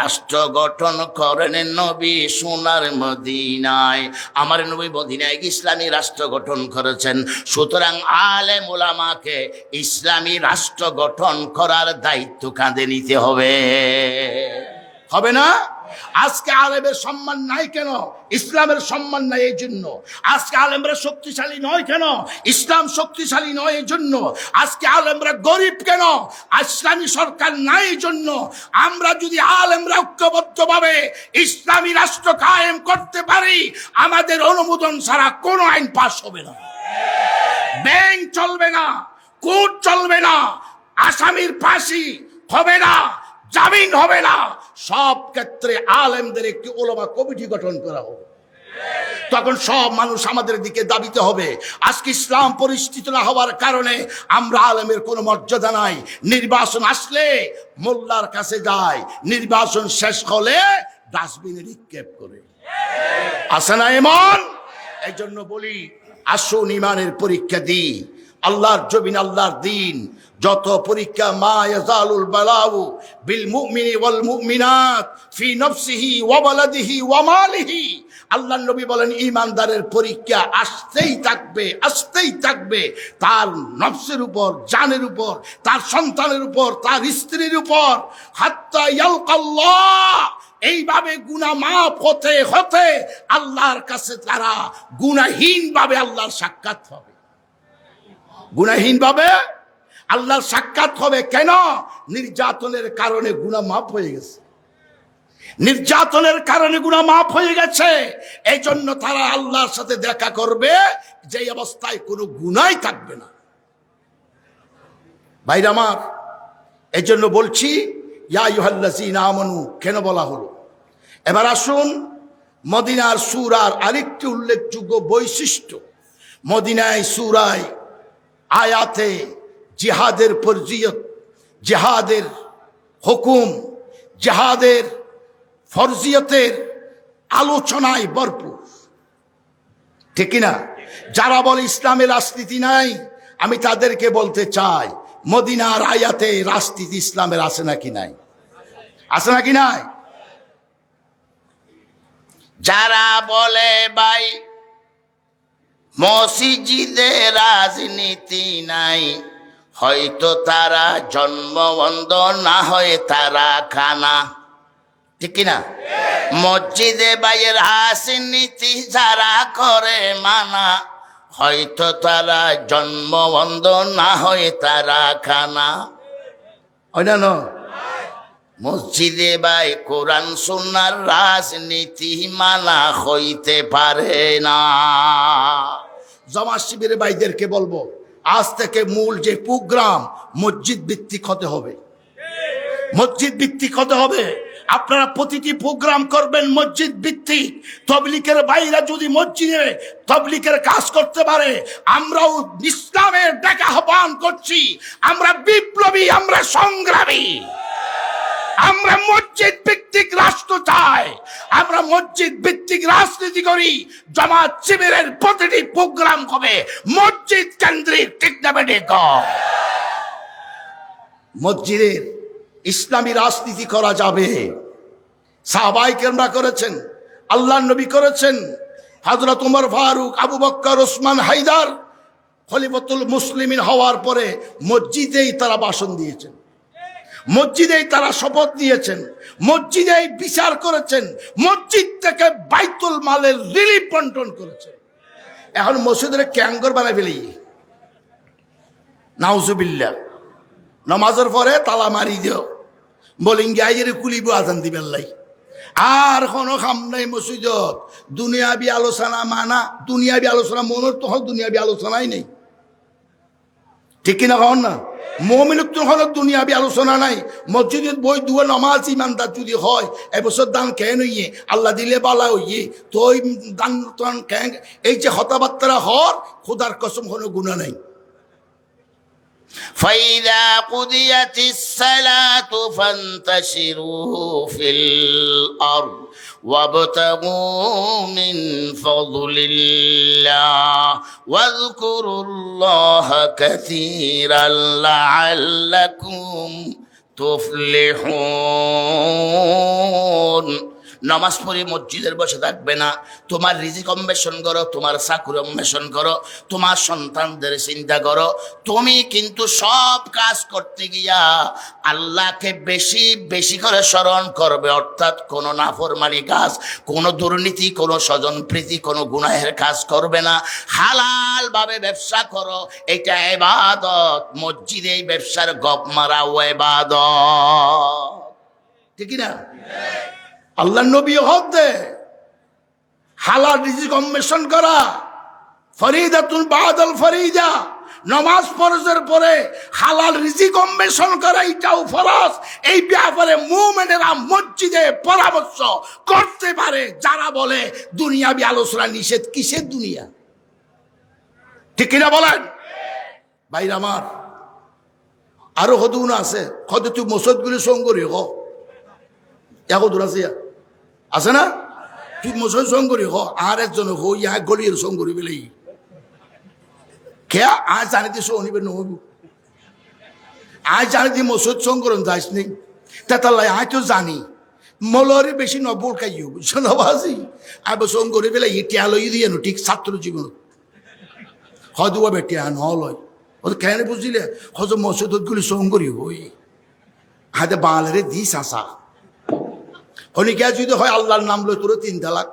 রাষ্ট্র গঠন করেন নবী সোনার মদিনায়। আমার নবী মদিনায় ইসলামী রাষ্ট্র গঠন করেছেন। সুতরাং আলেম উলামাকে ইসলামী রাষ্ট্র গঠন করার দায়িত্ব কাঁধে নিতে হবে। হবে না? আজকে আলেমের সম্মান নাই কেন? ইসলামের সম্মান নাই এই জন্য। আজকে আলেমরা শক্তিশালী নয় কেন? ইসলাম শক্তিশালী নয় এই জন্য। আজকে আলেমরা গরিব কেন? ইসলামী সরকার নাই এই জন্য। আমরা যদি আলেমরা ঐক্যবদ্ধভাবে ইসলামী রাষ্ট্র কায়েম করতে পারি, আমাদের অনুমোদন ছাড়া কোনো আইন পাস হবে না। ব্যাংক চলবে না, কোর্ট চলবে না, আসামির ফাঁসি হবে না, জামিন হবে না। সব ক্ষেত্রে আলেমদের একটি ওলামা কমিটি গঠন করা হবে। তখন সব মানুষ আমাদের দিকে দাবিতে হবে। আজকে ইসলাম পরিস্থিতি না হওয়ার কারণে আমরা আলেমের কোনো মর্যাদা নাই। নির্বাচন আসলে মোল্লার কাছে যায়, নির্বাচন শেষ হলে ডাস্টবিনে নিক্ষেপ করে। আসে না এমন? এই জন্য বলি, আসুন ইমানের পরীক্ষা দিই। আল্লাহর জমিন, আল্লাহর দিন, যত পরীক্ষা, মা ইয়াজালুল বালাউ বিল মুমিনি ওয়াল মুমিনাত ফি নফসিহি ওয়া বালাদিহি ওয়া মালিহি। আল্লাহর নবী বলেন, ঈমানদারের পরীক্ষা আসতেই থাকবে, আসতেই থাকবে। তার নফসের উপর, জানের উপর, তার সন্তানের উপর, তার স্ত্রীর উপর, হাত্তা ইয়ালকাল্লাহ। এইভাবে গুনাহ মাফ হতে হতে আল্লাহর কাছে তারা গুনাহীন ভাবে আল্লাহর সাক্ষাৎ হবে। গুনাহীন ভাবে আল্লাহর সাক্ষাৎ হবে। কেন? নির্যাতনের কারণে গুনাহ মাফ হয়ে গেছে, নির্যাতনের কারণে গুনাহ মাফ হয়ে গেছে। এই জন্য তারা আল্লাহর সাথে দেখা করবে যে অবস্থায় কোনো গুনাহই থাকবে না। ভাইরা আমার, এই জন্য বলছি, ইয়া আইয়ুহাল্লাযীনা আমানু কেন বলা হলো? এবার আসুন, মদিনার সূরার আরেকটি উল্লেখযোগ্য বৈশিষ্ট্য, মদিনায় সূরায় আয়াতে জিহাদের ফরজিয়ত, জিহাদের হুকুম, জিহাদের ফরজিয়তের আলোচনায় ভরপুর। ঠিক কিনা? যারা বলে ইসলামে রাজনীতি নাই, আমি তাদেরকে বলতে চাই, মদিনার আয়াতে রাজনীতি ইসলামের আছে নাকি নাই? আছে নাকি নাই? যারা বলে ভাই মসজিদে রাজনীতি নাই, হয়তো তারা জন্মবন্ধ, না হয় তারা খানা। ঠিক কিনা? মসজিদে বাইয়ের রাজনীতি যারা করে মানা, হয়তো তারা জন্মবন্ধ, না হয় তারা খানা। হয় না? মসজিদে ভাই কোরআন সুন্নাহর রাজনীতি মানা হইতে পারে না। জামাত শিবিরের ভাইদেরকে বলবো, আজ থেকে মূল যে প্রোগ্রাম মসজিদ ভিত্তিক হতে হবে, মসজিদ ভিত্তিক হতে হবে। আপনারা প্রতিটি প্রোগ্রাম করবেন মসজিদ ভিত্তিক। তবলিগের ভাইরা যদি মসজিদে তবলিগের কাজ করতে পারে, আমরাও ইসলামের ডাকে আহ্বান করছি। আমরা বিপ্লবী, আমরা সংগ্রামী, আমরা মসজিদ ভিত্তিক রাষ্ট্র চাই, আমরা মসজিদ ভিত্তিক রাজনীতি করি। জামাত শিবিরের প্রতিটি প্রোগ্রাম হবে মসজিদ কেন্দ্রিক, ঠিক না বেঠিক? মসজিদের ইসলামী রাজনীতি করা যাবে। সাহাবায়ে কেরামরা করেছেন, আল্লাহর নবী করেছেন, হযরত ওমর ফারুক, আবু বকর, ওসমান, হায়দার খলিফাতুল মুসলিমিন হওয়ার পরে মসজিদেই তারা ভাষণ দিয়েছেন, মসজিদেই তারা শপথ নিয়েছেন, মসজিদেই বিচার করেছেন, মসজিদ থেকে বাইতুল মালের রিলিফ বন্টন করেছেন। এখন মসজিদের ক্যাঙ্গর বানাই ফেলি, নাউজুবিল্লাহ। নামাজের পরে তালা মারি দিও, বলিং গাইয়ের কুলিব আজান দিবেন লাই। আর কোনো খাম নাই মসজিদত। দুনিয়াবি আলোচনা মানা, দুনিয়াবি আলোচনা মনের তো দুনিয়াবি আলোচনাই নেই, ঠিক কিনা কখন না? মুমিনের তো হলো দুনিয়াবি আলোচনা নাই। মসজিদের বই দুয়ে নামাজ ইমানদার যদি হয়, এবছর দান কেন হইয়ে আল্লাহ দিলে বালা হইয়ে তো ওই দান টান কেন, এই যে কথাবার্তা হর, খোদার কসম কোনো গুণা নাই। فإذا قضيت الصلاة فانتشروا في الأرض وابتغوا من فضل الله واذكروا الله كثيرا لعلكم تفلحون। নামাজ পড়ে মসজিদের বসে থাকবে না। তোমার রিজিক অন্বেষণ করো, তোমার চাকরি অন্বেষণ করো, তোমার সন্তানদের চিন্তা করো। তুমি কিন্তু সব কাজ করতে গিয়া আল্লাহকে বেশি বেশি করে স্মরণ করবে। অর্থাৎ কোনো নাফরমানি কাজ, কোনো দুর্নীতি, কোনো স্বজন প্রীতি, কোনো গুনাহের কাজ করবে না। হালাল ভাবে ব্যবসা করো, এটা ইবাদত। মসজিদে এই ব্যবসার গপ মারাও ইবাদত, ঠিক না? আল্লাহ নবী হক দে হালাল রিজিক অন্বেষণ করা, ফরিদাতুন বাদাল ফরিদা, নামাজ ফরজের পরে হালাল রিজিক অন্বেষণ করা, এটাও ফরজ। এই ব্যাপারে মুমিনেরা মসজিদে পরামর্শ করতে পারে। যারা বলে দুনিয়াবি আলোচনা নিষেধ, কিসের দুনিয়া, ঠিক কিনা বলেন ভাই আমার? আরো হদুন আছে, হয়তো তুই মসজিদগুলি সঙ্গরি হ, এখন দূর আছে না? তুই মসজিদ সঙ্গরি হ, আর একজন হো ইয়া গলির সঙ্গরি বেলেই কে আজ জানিতে শোনিবে নহব, আজ জানিতে মসজিদ সঙ্গরণ যাইস নেই। তেতাল্লাই আজ তো জানি মলরে বেশি নবর খাইও, বুঝছো না বাজি? আব সঙ্গরি বেলে ইটিয়া লই দিয়ে নো, ঠিক ছাত্র জীবন হদুয়া বেটিয়া নলয় ও কেন বুঝিলে? হজ মসজিদ গুলি সঙ্গরি হই হাতে বাংলারে দিস আসা হনিকা যদি হয় আল্লাহর নাম লই তোর 3 তালাক,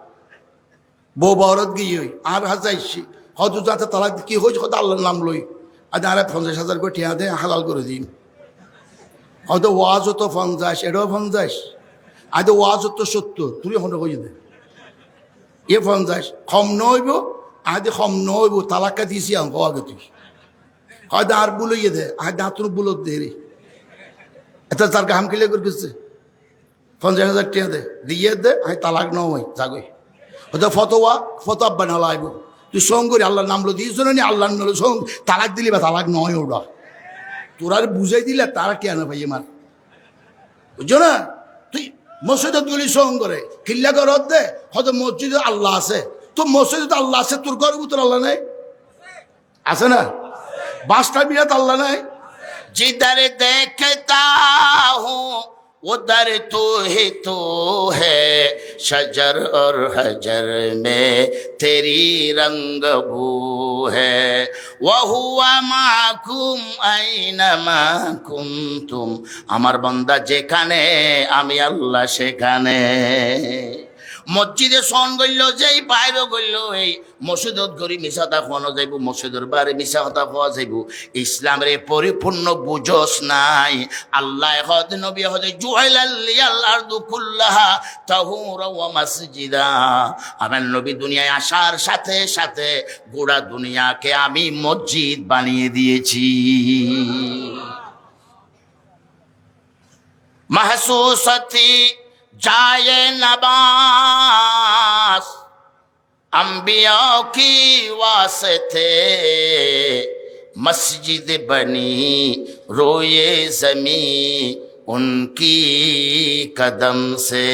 বউ বরত গিয়ে হই আর হাজাইছি হয়তো যাতে তালাক কি হয়েছে, হয়তো আল্লাহর নাম লই আজ আর 50,000 করে টিয়া দেয় হালাল করে দিন। হয়তো ওয়াজও তো 50, এটাও 50, আজ ওয়াজও তো 70, তুই হনে হয়ে দে এ 50 কম নইব, আজ কম নইব তালাক্কা দিয়েছি আম আগে তুই হয়তো আর বুলইয়ে দে, আজ দাঁতুর বুলত দে রে, এটা তার কাম কিলে করছে 50,000 টিয়া দে দিয়ে দে, আমি তালাক নয় জাগই হয়তো ফতোয়া বানা লাগবো। তুই সঙ্গ করি আল্লাহর নাম লো দিয়েছ না, আল্লাহর নাম সঙ্গ তালাক দিলি বা তালাক নয় ওটা তোরা বুঝাই দিলে তারা কে আনা ভাই আমার, বুঝছো না? তুই মসজিদত গুলি সঙ্গ করে কিল্লা ঘরত দে, হয়তো মসজিদে আল্লাহ আছে, তো মসজিদে আল্লাহ আছে, তোর ঘরের ভিতর আল্লাহ নাই আছে না? বাসটা বিরাট আল্লাহ নাই। जिधर देखता हूँ उधर तू ही तू है, शजर और हजर में तेरी रंग बू है, वहुआ माकुम आइनमा कुंतुम। আমার বান্দা যেখানে, আমি আল্লাহ সেখানে। মসজিদে সন গইল যেই বাইরে গইল, এই মসজিদত গড়ি মিশা তা খাওয়ানো যাইব, মসজিদের বারে মিশা হতা খাওয়া যাইব। ইসলামের পরিপূর্ণ বুঝস নাই। আল্লাহ হদ নবী হদ জুআইলাল লিয়াল আরদু কুল্লাহা তাহুরা ওয়া মাসজিদা। আমার নবী দুনিয়ায় আসার সাথে সাথে গোটা দুনিয়াকে আমি মসজিদ বানিয়ে দিয়েছি। মাহসুসতি जाए नबास अंबिया की वास्ते मस्जिद बनी रोए जमी उनकी कदम से।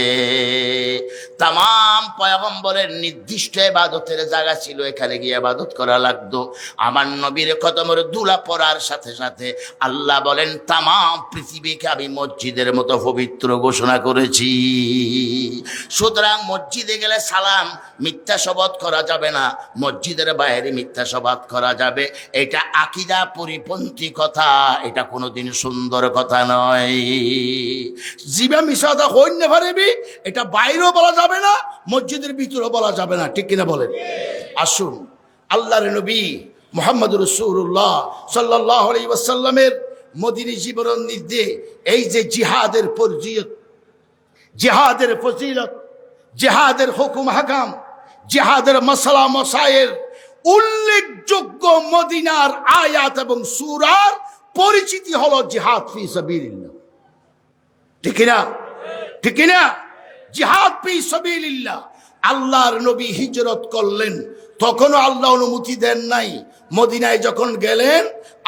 तमाम পয়গম্বরের নির্দিষ্ট ইবাদতের জায়গা ছিল, এখানে গিয়ে ইবাদত করা লাগতো। আমার নবীর কদমের ধুলা পড়ার সাথে সাথে আল্লাহ বলেন तमाम পৃথিবীকে আমি মসজিদের মতো পবিত্র ঘোষণা করেছি। সুতরাং মসজিদে গেলে সালাম মিথ্যা শপথ করা যাবে না, মসজিদের বাইরে মিথ্যা শপথ করা যাবে। এটা আকীদা পরিপন্থী কথা, এটা কোনোদিন সুন্দর কথা নয়। জিবা মিশা কথা হইতে পারবি, এটা বাইরেও বলা যাবে না, মসজিদের ভিতরেও বলা যাবে না, ঠিক কিনা বলেন? আসুন আল্লাহর নবী মুহাম্মদ রাসূলুল্লাহ সাল্লাল্লাহু আলাইহি ওয়াসাল্লামের মদিনী জীবন নির্দেশ, এই যে জিহাদের ফরজিয়ত, জিহাদের ফজিলত, জিহাদের হুকুম হাকাম, জিহাদের মাসালা মাসায়েল, উল্লেখযোগ্য মদিনার আয়াত এবং সূরার পরিচিতি হলো জিহাদ ফি সাবিলিল্লাহ, ঠিক না? ঠিক না? জিহাদ ফি সাবিলিল্লাহ। আল্লাহর নবী হিজরত করলেন, তখনও আল্লাহ অনুমতি দেন নাই। মদিনায় যখন গেলেন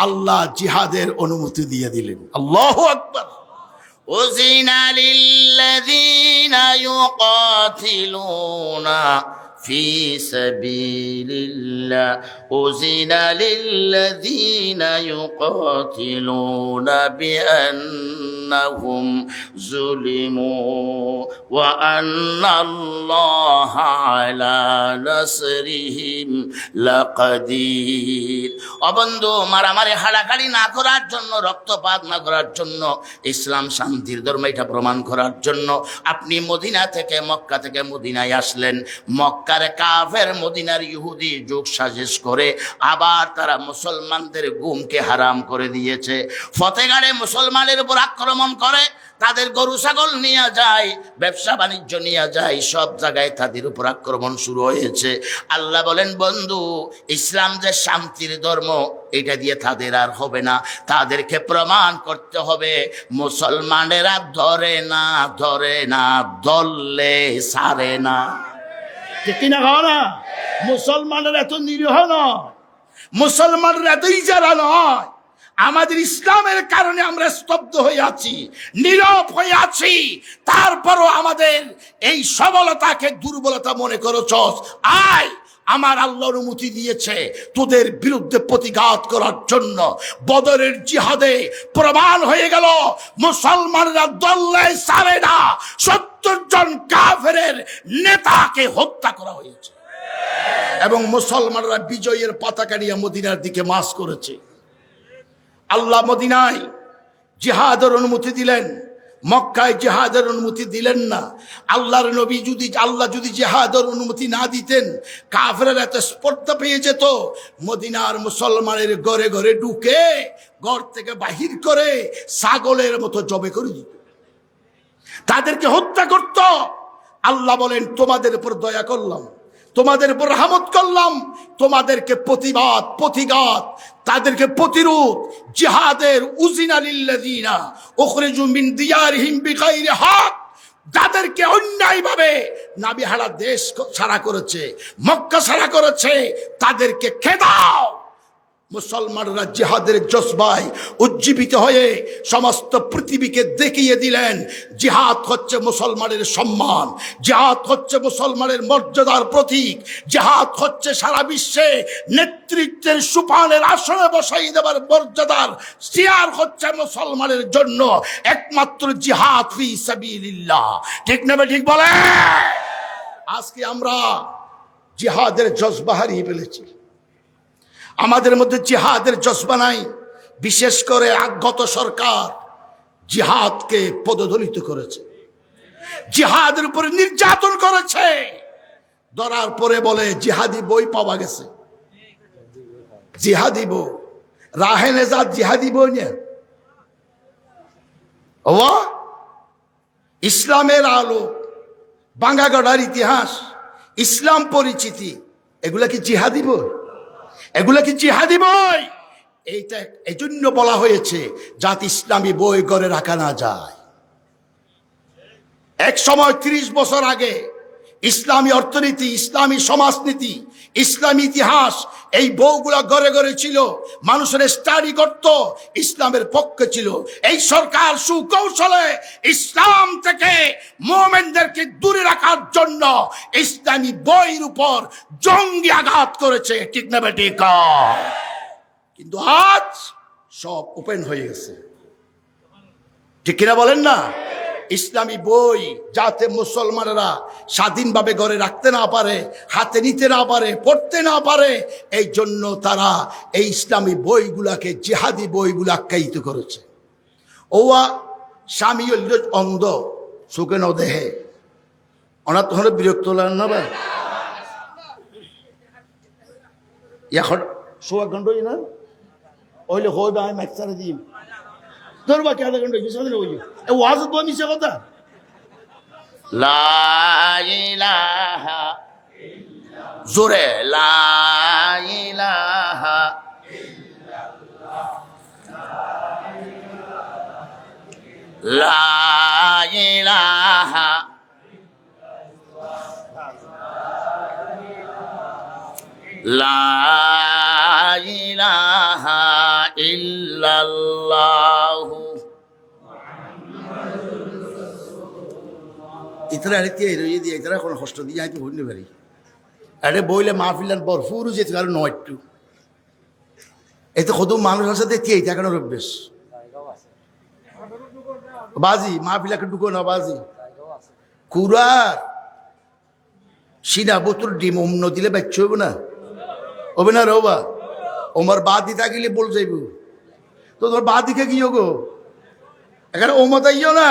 আল্লাহ জিহাদের অনুমতি দিয়ে দিলেন। আল্লাহু আকবার। أذن للذين يقاتلون في سبيل الله أذن للذين يقاتلون بأنهم ظلموا وأن الله على نصرهم لقدير। অবন্ধু, মারামারি হাড়াহাড়ি না করার জন্য, রক্তপাত না করার জন্য, ইসলাম শান্তির ধর্ম এটা প্রমাণ করার জন্য আপনি মদিনা থেকে, মক্কা থেকে মদিনায় আসলেন। মক্কার কাফের, মদিনার ইহুদি যোগ সাজিশ করে আবার তারা মুসলমানদের গুমকে হারাম করে দিয়েছে। ফতেগাড়ে মুসলমানের উপর আক্রমণ করে, তাদের গরু ছাগল নিয়ে যায়, ব্যবসা বাণিজ্য নিয়ে যায়, সব জায়গায় তাদের উপর আক্রমণ শুরু হয়েছে। আল্লাহ বলেন, বন্ধু, ইসলাম যে শান্তির ধর্ম এটা দিয়ে তাদের আর হবে না, তাদেরকে প্রমাণ করতে হবে। মুসলমানেরা ধরে না, ধরে না, ধরলে ছাড়ে না, ঠিক না? না, মুসলমানের এত নিরীহ নয়, মুসলমানের এত ইজারা নয়। আমাদের ইসলামের কারণে আমরা স্তব্ধ হয়ে আছি, নীরব হয়ে আছি। তারপরও আমাদের এই সবলতাকে দুর্বলতা মনে করছস। আয়, আমার আল্লাহ অনুমতি দিয়েছে তোদের বিরুদ্ধে প্রতিঘাত করার জন্য। বদরের জিহাদে প্রমাণ হয়ে গেল মুসলমানরা দলে ছাড়ে না। 70 জন কাফেরের নেতাকে হত্যা করা হয়েছে এবং মুসলমানরা বিজয়ের পতাকা নিয়ে মদিনার দিকে মার্চ করেছে। আল্লাহ মদিনায় জিহাদের অনুমতি দিলেন, মক্কায় জিহাদের অনুমতি দিলেন না। আল্লাহর নবী যদি, আল্লাহ যদি জিহাদের অনুমতি না দিতেন, কাফেররা এত স্পর্ধা পেয়ে যেত, মদিনার মুসলমানের ঘরে ঘরে ঢুকে ঘর থেকে বাহির করে ছাগলের মতো জবে করে দিত, তাদেরকে হত্যা করত। আল্লাহ বলেন, তোমাদের উপর দয়া করলাম, তোমাদের উপর রহমত করলাম, তোমাদেরকে প্রতিবাদ, প্রতিঘাত, তাদেরকে প্রতিরোধ, জিহাদের উযিনা লিল্লাযিনা উখরিজু মিন দিয়ারিহিম বিগাইরি হক, যাদেরকে অন্যায়ভাবে নাবিহারা দেশ ছাড়া করেছে, মক্কা ছাড়া করেছে, তাদেরকে খেদাও। মুসলমানরা জিহাদের জজবায় উজ্জীবিত হয়ে সমস্ত পৃথিবীকে দেখিয়ে দিলেন জিহাদ হচ্ছে মুসলমানের সম্মান, জিহাদ হচ্ছে মুসলমানের মর্যাদার প্রতীক, জিহাদ হচ্ছে সারা বিশ্বে নেতৃত্বের সুপানের আসনে বসাই দেবার মর্যাদার চেয়ার হচ্ছে মুসলমানের জন্য একমাত্র জিহাদ ফি সাবিলিল্লাহ। ঠিক না? ঠিক বলে। আজকে আমরা জিহাদের জজবা হারিয়ে ফেলেছি, আমাদের মধ্যে জিহাদের জজবা নাই। বিশেষ করে গত সরকার জিহাদকে পদদলিত করেছে, জিহাদের উপরে নির্যাতন করেছে। ধরার পরে বলে জিহাদি বই পাওয়া গেছে, জিহাদি বই, রাহে নেজাত জিহাদি বই নিয়ে ইসলামের আলো, বাঙ্গাগড়ার ইতিহাস, ইসলাম পরিচিতি, এগুলা কি জিহাদি বই? এগুলা কি জিহাদি বই? এইটা এই জন্য বলা হয়েছে যাতে ইসলামী বই ঘরে রাখা না যায়। এক সময় 30 বছর আগে ইসলামী অর্থনীতি, ইসলামী সমাজনীতি, ইসলামী ইতিহাস এই বইগুলা ঘরে ঘরে ছিল, মানুষের স্টাডি করত, ইসলামের পক্ষে ছিল। এই সরকার সুকৌশলে ইসলাম থেকে মুমিনদেরকে দূরে রাখার জন্য ইসলামী বইয়ের উপর জঙ্গি আঘাত করেছে, ঠিক না বেঠিক? কিন্তু আজ সব ওপেন হয়ে গেছে, ঠিক কিনা বলেন না? ইসলামী বই যাতে মুসলমানেরা স্বাধীনভাবে ঘরে রাখতে না পারে, হাতে নিতে না পারে, পড়তে না পারে, এই জন্য তারা এই ইসলামী বইগুলাকে জিহাদি বইগুলো আখ্যায়িত করেছে। ওয়া স্বামী অন্ধ সুখে ন দেহে, ওনার তখন বিরক্ত লাগেন না ভাই? এখন 1.5 ঘন্টা না ওইলে হই বা আমি ম্যাকচারে দিই তোর বাকি আধা ঘন্টা সামনে ওই ওয়াজ তো মিশে কথা। লা ইলাহা জোরে লা ইলাহা লা ইলাহা লা ইলাহা ইল্লাল্লাহু। ইতরা আরেকটি রয়ে দিয়ে ইতরা কোনো কষ্ট দিয়ে আমি হইতে পারি। আরে বইলে মাহফিলান ভরপুর যেতে কারণ নয় একটু এতে কত মানুষ আছে দেখি এইটা কেন অভ্যেস বাজি মাহফিলাকে ঢুকো না বাজি কুরার সিনা বোতল ডিম অন্য দিলে বাচ্চ হইব না, হবে না রবা? ওমার বাদ দিতে গেলে বল যাইব তো তোমার বাদ দিকে কি গো এখানে ওমতাইও না।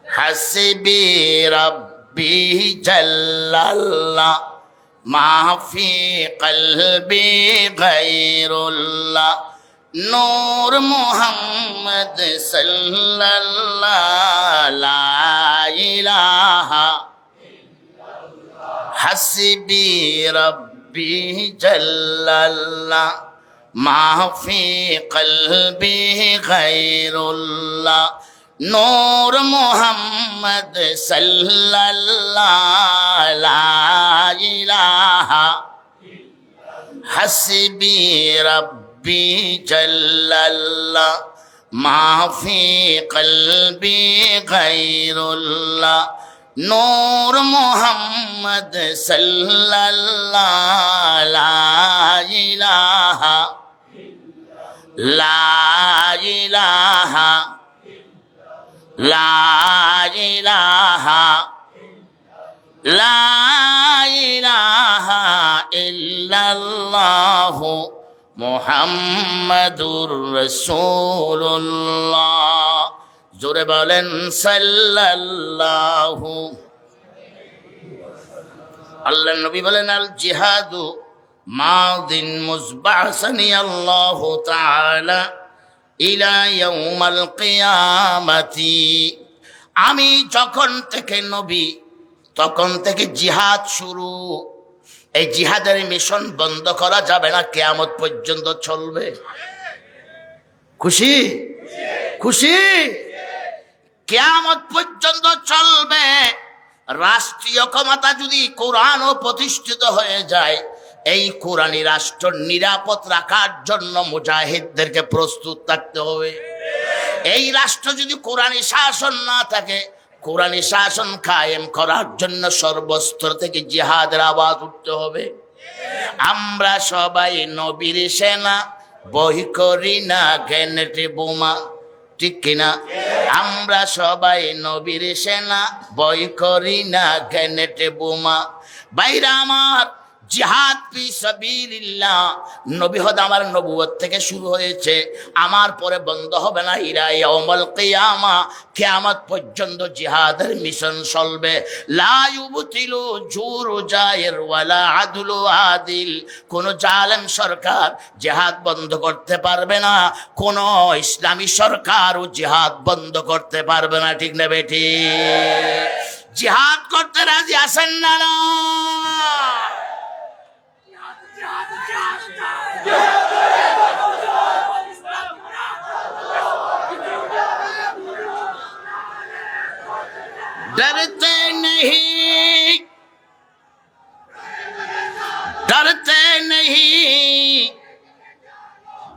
হাসবি রব্বি জাল্লাল্লাহ মা ফি কলবি গায়রুল্লাহ নূর মুহাম্মদ সাল্লাল্লাহু লা ইলাহা হাসবি রব্বি জাল্লাল্লাহ মা ফি কলবি গায়রুল্লাহ নূর মুহাম্মদ সাল্লাল্লাহু লা ইলাহা হাসবি রব্বি জাল্লাল্লাহ মা ফি কলবি গায়রুল্লাহ নূর মুহাম্মদ সাল্লাল্লাহু লা ইলাহা লা ইলাহা লা ইলাহা লা ইলাহা ইল্লাল্লাহু মুহাম্মাদুর রাসূলুল্লাহ। জোরে বলেন সাল্লাল্লাহু। আল্লাহ নবী বলেন আল জিহাদু মাদিন মুসবাহসানি আল্লাহু তাআলা ইলা ইয়াউমাল কিয়ামাতি। আমি যখন থেকে নবী তখন থেকে জিহাদ শুরু। এই জিহাদের মিশন বন্ধ করা যাবে না, কিয়ামত পর্যন্ত চলবে। খুশি খুশি, কিয়ামত পর্যন্ত চলবে। রাষ্ট্রীয় ক্ষমতা যদি কোরআনও প্রতিষ্ঠিত হয়ে যায়, এই কোরআনী রাষ্ট্র নিরাপদ রাখার জন্য মুজাহিদদেরকে প্রস্তুত থাকতে হবে। এই রাষ্ট্র যদি কোরআনী শাসন না থাকে, কোরআনী শাসন কায়েম করার জন্য সর্বস্তর থেকে জিহাদের আওয়াজ উঠতে হবে। আমরা সবাই নবীর সেনা, বই করি না গ্রেনেড বোমা, ঠিক কিনা? আমরা সবাই নবীর সেনা, বই করি না গ্রেনেড বোমা। বাইরা আমার, জিহাদ ফি সাবিলিল্লাহ নবী হদ আমার নবুয়ত থেকে শুরু হয়েছে, আমার পরে বন্ধ হবে না। ইলা ইয়াউমুল কিয়ামা, কিয়ামত পর্যন্ত জিহাদের মিশন চলবে। লা ইউবতিলু জুরু জায়ের ওয়ালা আদলু আদিল। কোন জালেম সরকার জিহাদ বন্ধ করতে পারবে না, কোন ইসলামী সরকারও জিহাদ বন্ধ করতে পারবে না, ঠিক না বেটি? জিহাদ করতে রাজি আছেন না? না डरते नहीं, डरते नहीं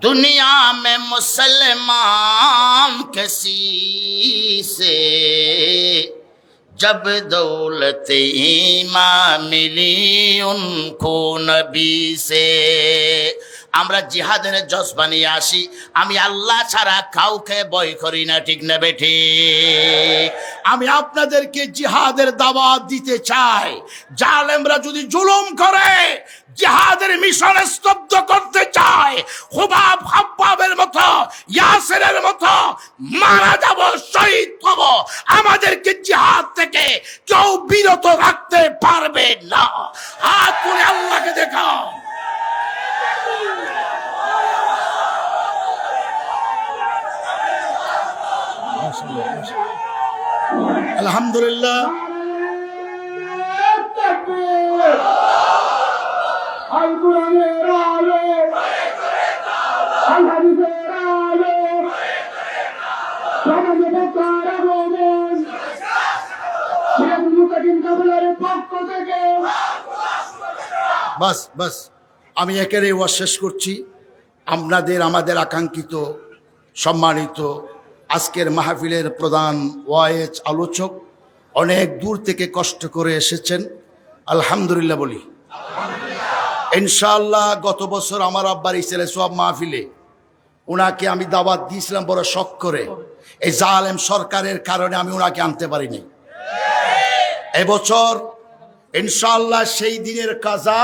दुनिया में मुसलमान किसी से, जब दौलत ईमान मिली उनको नबी से। আমরা জিহাদের জজবা নিয়ে আসি, আমি আল্লাহ ছাড়া কাউকে ভয় করি না, ঠিক না বেঠিক? আমি আপনাদেরকে জিহাদের দাওয়াত দিতে চাই। জালেমরা যদি জুলুম করে, জিহাদের মিশন স্তব্ধ করতে চায়, হুবাব হাব্বাবের মতো, ইয়াসিরের মতো মারা যাব, শহীদ হব, আমাদেরকে জিহাদ থেকে কেউ বিরত রাখতে পারবে না। হাত তুলে আল্লাহকে দেখাও। আলহামদুলিল্লাহ। বাস বাস, আমি একেবারে ওয়াজ শেষ করছি। আপনাদের আমাদের আকাঙ্ক্ষিত সম্মানিত আজকের মাহফিলের প্রধান ওয়াইজ আলোচক অনেক দূর থেকে কষ্ট করে এসেছেন, আলহামদুলিল্লাহ বলি। ইনশাআল্লাহ গত বছর আমার আব্বার ইসলে সব মাহফিলে ওনাকে আমি দাওয়াত দিয়েছিলাম বড় শখ করে। এই জালেম সরকারের কারণে আমি ওনাকে আনতে পারিনি। এবছর ইনশাআল্লাহ সেই দিনের কাজা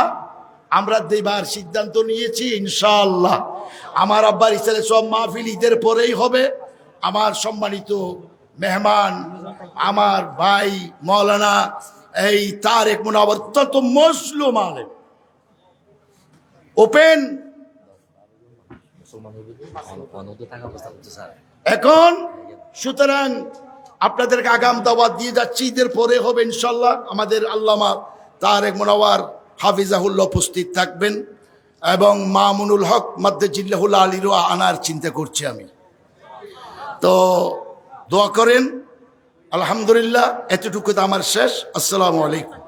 আমরা দেবার সিদ্ধান্ত নিয়েছি। ইনশাআল্লাহ আমার আব্বার ইসলে সব মাহফিল ঈদের পরেই হবে। আমার সম্মানিত মেহমান, আমার ভাই মৌলানা এই তারেক মুনাওয়ার অত্যন্ত মজলুম আলেম, ওপেন। এখন সুতরাং আপনাদেরকে আগাম দাওয়াত দিয়ে যাচ্ছি, ঈদের পরে হবে ইনশাল্লাহ। আমাদের আল্লামা তারেক মুনাওয়ার হাফিজাহুল্লাহ উপস্থিত থাকবেন এবং মামুনুল হক মাদ্দাজিল্লাহুল আলীরও আনার চিন্তা করছি আমি। তো দোয়া করেন। আলহামদুলিল্লাহ, এতটুকু তো আমার শেষ। আসসালামু আলাইকুম।